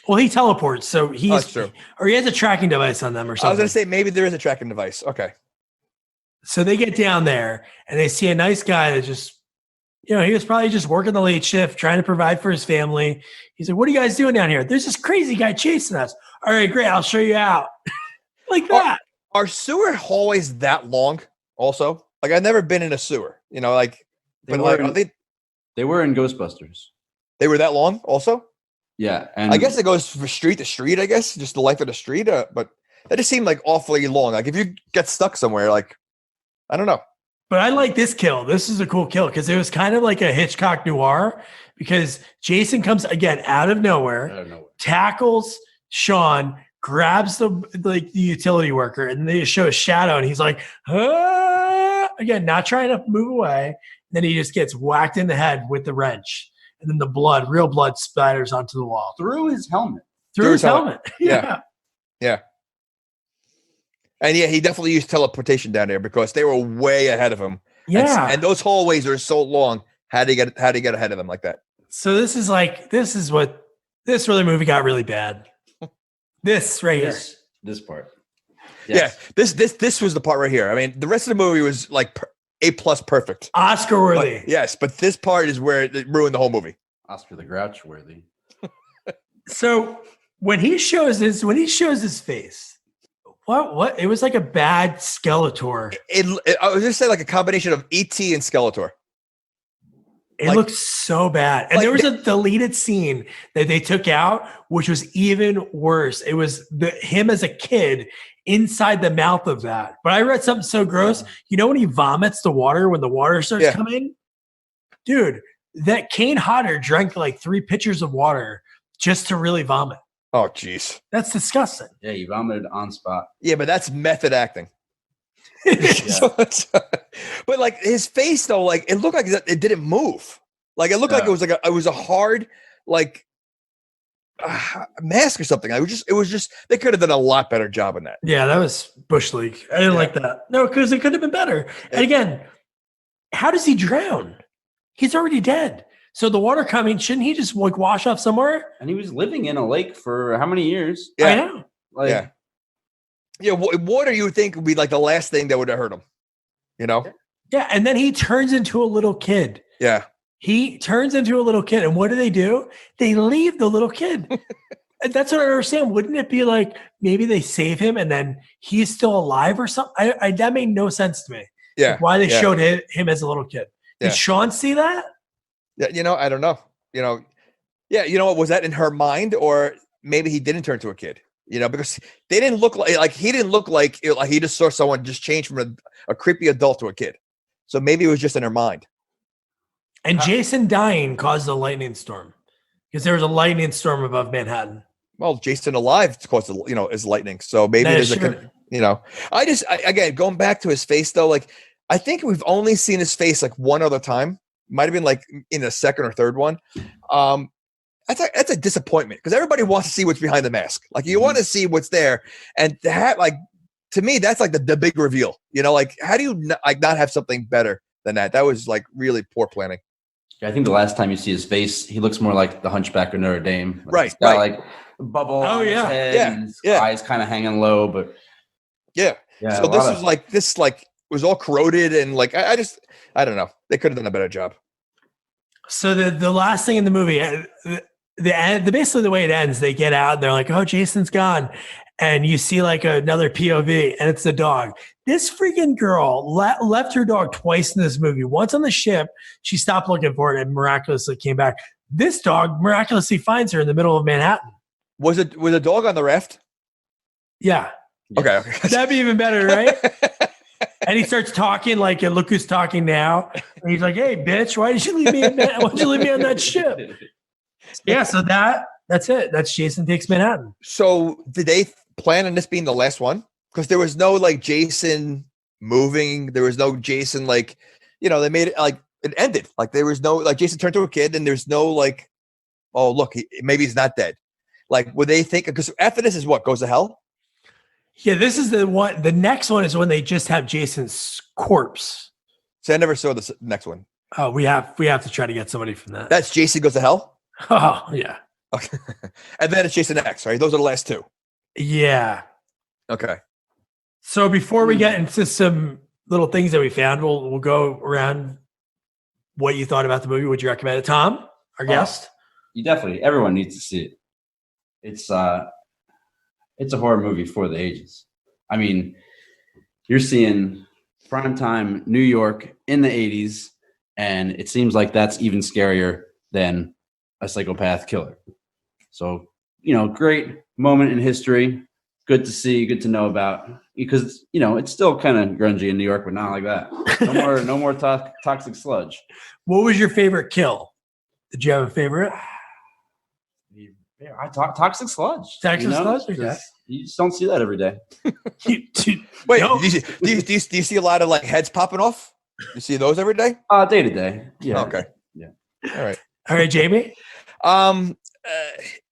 Well, he teleports, so That's true. or he has a tracking device on them or something. I was going to say maybe there is a tracking device. Okay. So they get down there and they see a nice guy that just, he was probably just working the late shift, trying to provide for his family. He's like, "What are you guys doing down here? There's this crazy guy chasing us." "All right, great. I'll show you out." Like that. Are sewer hallways that long also? Like I've never been in a sewer, like, They but were, like, they were in Ghostbusters. they were that long also? Yeah, and I guess it goes from street to street, I guess, just the life of the street. But that just seemed like awfully long. Like if you get stuck somewhere, like, I don't know. But I like this kill. This is a cool kill because it was kind of like a Hitchcock noir because Jason comes again out of nowhere, tackles Sean, grabs the utility worker, and they just show a shadow, and he's like, "Ah!" Again, not trying to move away. And then he just gets whacked in the head with the wrench, and then the real blood splatters onto the wall through his helmet. through his helmet. Yeah. And yeah, he definitely used teleportation down there because they were way ahead of him. Yeah. And those hallways are so long. How do you get ahead of them like that? So this is where the movie got really bad. This right here. This part. Yes. Yeah. This was the part right here. I mean, the rest of the movie was like A+ perfect. Oscar worthy. Yes, but this part is where it ruined the whole movie. Oscar the Grouch worthy. So when he shows his face, what? It was like a bad Skeletor. I was just saying like a combination of E.T. and Skeletor. It looked so bad. And there was a deleted scene that they took out, which was even worse. It was him as a kid inside the mouth of that. But I read something so gross. You know when he vomits the water when the water starts coming? Dude, that Kane Hodder drank like 3 pitchers of water just to really vomit. Oh, jeez. That's disgusting. Yeah, he vomited on spot. Yeah, but that's method acting. But like his face though, like it looked like it didn't move. Like it looked like it was a hard like mask or something. It was just they could have done a lot better job on that. Yeah, that was Bush League. I didn't like that. No, because it could have been better. And again, how does he drown? He's already dead. So the water coming, shouldn't he just like wash off somewhere? And he was living in a lake for how many years? Yeah. I know. Like, water you would think would be like the last thing that would have hurt him. Yeah, and then he turns into a little kid. Yeah. He turns into a little kid. And what do? They leave the little kid. And that's what I understand. Wouldn't it be like maybe they save him and then he's still alive or something? That made no sense to me. Yeah. Like why they showed him as a little kid. Did Sean see that? Yeah, I don't know. What was that in her mind, or maybe he didn't turn to a kid? Because they didn't look like he didn't look like he just saw someone just change from a creepy adult to a kid. So maybe it was just in her mind. And Jason dying caused a lightning storm because there was a lightning storm above Manhattan. Well, Jason alive caused is lightning. So maybe there's again going back to his face though. Like I think we've only seen his face like one other time. Might have been like in the second or third one. That's a disappointment because everybody wants to see what's behind the mask. Like you want to see what's there, and that like to me that's like the big reveal. Like how do you not have something better than that? That was like really poor planning. I think the last time you see his face, he looks more like the Hunchback of Notre Dame. Like, Right, he's got right. like a bubble Oh, on yeah. his head, Yeah, and his yeah. eyes kind of hanging low. But Yeah. yeah, So this was was all corroded and like I don't know. They could have done a better job. So the last thing in the movie, basically the way it ends, they get out and they're like, "Oh, Jason's gone," and you see like another POV, and it's the dog. This freaking girl left her dog twice in this movie. Once on the ship, she stopped looking for it and miraculously came back. This dog miraculously finds her in the middle of Manhattan. Was a dog on the raft? Yeah, Okay. that'd be even better, right? And he starts talking like, "Look who's talking now." And he's like, "Hey, bitch, why did you leave me? Why'd you leave me on that ship?" Yeah, so that's it. That's Jason Takes Manhattan. So did they plan on this being the last one? Because there was no like Jason moving. There was no Jason like, they made it like it ended. Like there was no like Jason turned to a kid, and there's no like, oh look, maybe he's not dead. Like would they think? Because after this is what goes to hell. Yeah, this is the one. The next one is when they just have Jason's corpse. So I never saw this next one. Oh, we have to try to get somebody from that. That's Jason Goes to Hell. Oh, yeah. Okay. And then it's Jason X, right? Those are the last two. Yeah. Okay. So before we get into some little things that we found, we'll go around what you thought about the movie. Would you recommend it? Tom, our guest? Everyone needs to see it. It's a horror movie for the ages. I mean, you're seeing primetime New York in the 80s, and it seems like that's even scarier than a psychopath killer. So, great moment in history. Good to see, good to know about, because, it's still kind of grungy in New York, but not like that. No more toxic sludge. What was your favorite kill? Did you have a favorite? Yeah, toxic sludge. Toxic sludge? Okay. You just don't see that every day. Wait, No. do you see a lot of like heads popping off? You see those every day? Day to day. Yeah. Okay. Yeah. All right, Jamie?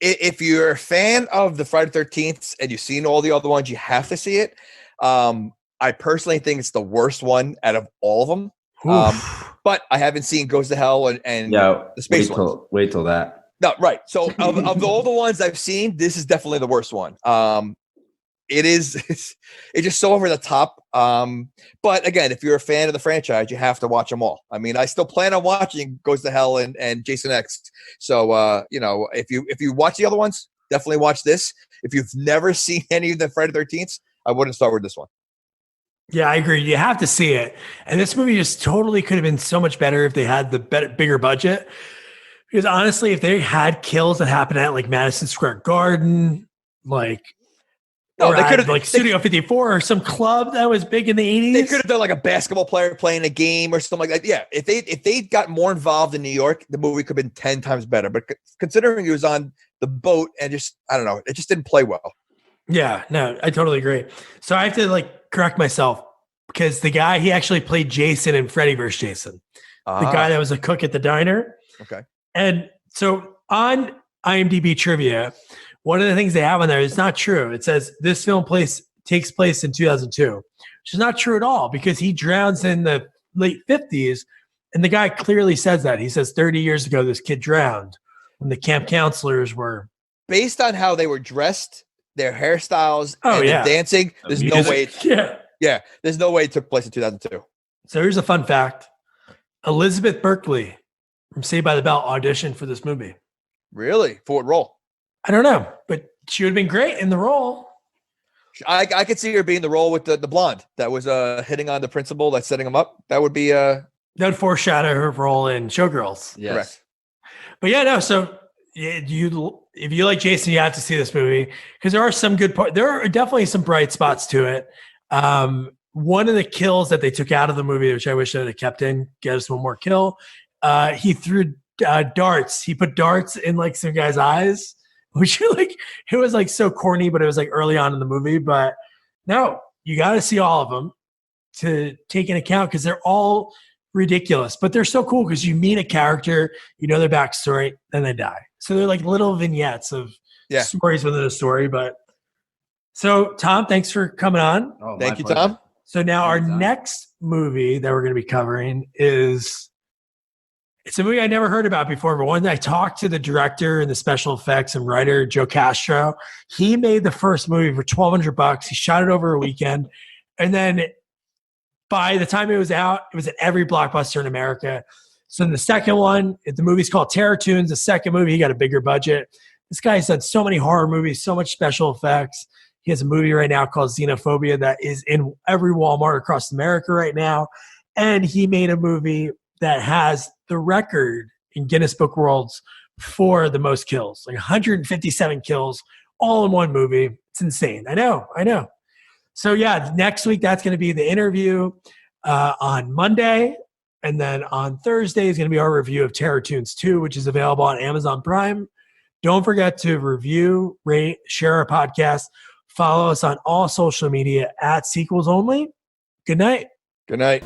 If you're a fan of the Friday the 13th and you've seen all the other ones, you have to see it. I personally think it's the worst one out of all of them. But I haven't seen Goes to Hell and the space ones. Wait till that. No, right. So of all the ones I've seen, this is definitely the worst one. It's just so over the top. But again, if you're a fan of the franchise, you have to watch them all. I mean, I still plan on watching Goes to Hell and Jason X. So if you watch the other ones, definitely watch this. If you've never seen any of the Friday the 13th, I wouldn't start with this one. Yeah, I agree. You have to see it. And this movie just totally could have been so much better if they had the bigger budget. Because honestly, if they had kills that happened at like Madison Square Garden, they could have like Studio 54 or some club that was big in the 80s. They could have done like a basketball player playing a game or something like that. Yeah, if they got more involved in New York, the movie could have been 10 times better. But considering he was on the boat and just, I don't know, it just didn't play well. Yeah, no, I totally agree. So I have to correct myself because the guy, he actually played Jason in Freddy vs. Jason. The guy that was a cook at the diner. Okay. And so on IMDb trivia, one of the things they have on there is not true. It says this film takes place in 2002, which is not true at all because he drowns in the late 50s. And the guy clearly says that. He says 30 years ago, this kid drowned when the camp counselors were. Based on how they were dressed, their hairstyles, and the dancing, there's no way. Yeah, there's no way it took place in 2002. So here's a fun fact. Elizabeth Berkley from Saved by the Bell auditioned for this movie. Really? For what role? I don't know, but she would have been great in the role. I could see her being the role with the blonde that was hitting on the principal that's setting him up. That would be that would foreshadow her role in Showgirls. Yes. Correct. But yeah, no. So if you like Jason, you have to see this movie because there are some good parts. There are definitely some bright spots to it. One of the kills that they took out of the movie, which I wish they had kept in, get us one more kill. He threw darts. He put darts in some guy's eyes, which it was so corny, but it was early on in the movie. But no, you got to see all of them to take into account because they're all ridiculous, but they're so cool because you meet a character, you know their backstory, then they die. So they're little vignettes of stories within a story. But so Tom, thanks for coming on. Oh, thank you, Tom. So now our next movie that we're going to be covering is It's a movie I never heard about before, but when I talked to the director and the special effects and writer, Joe Castro, he made the first movie for $1,200. He shot it over a weekend. And then by the time it was out, it was at every Blockbuster in America. So the second one, the movie's called Terror Tunes. The second movie, he got a bigger budget. This guy's done so many horror movies, so much special effects. He has a movie right now called Xenophobia that is in every Walmart across America right now. And he made a movie that has the record in Guinness Book Worlds for the most kills, like 157 kills, all in one movie. It's insane. I know. So yeah, next week, that's going to be the interview on Monday. And then on Thursday is going to be our review of Terror Tunes 2, which is available on Amazon Prime. Don't forget to review, rate, share our podcast. Follow us on all social media at Sequels Only. Good night. Good night.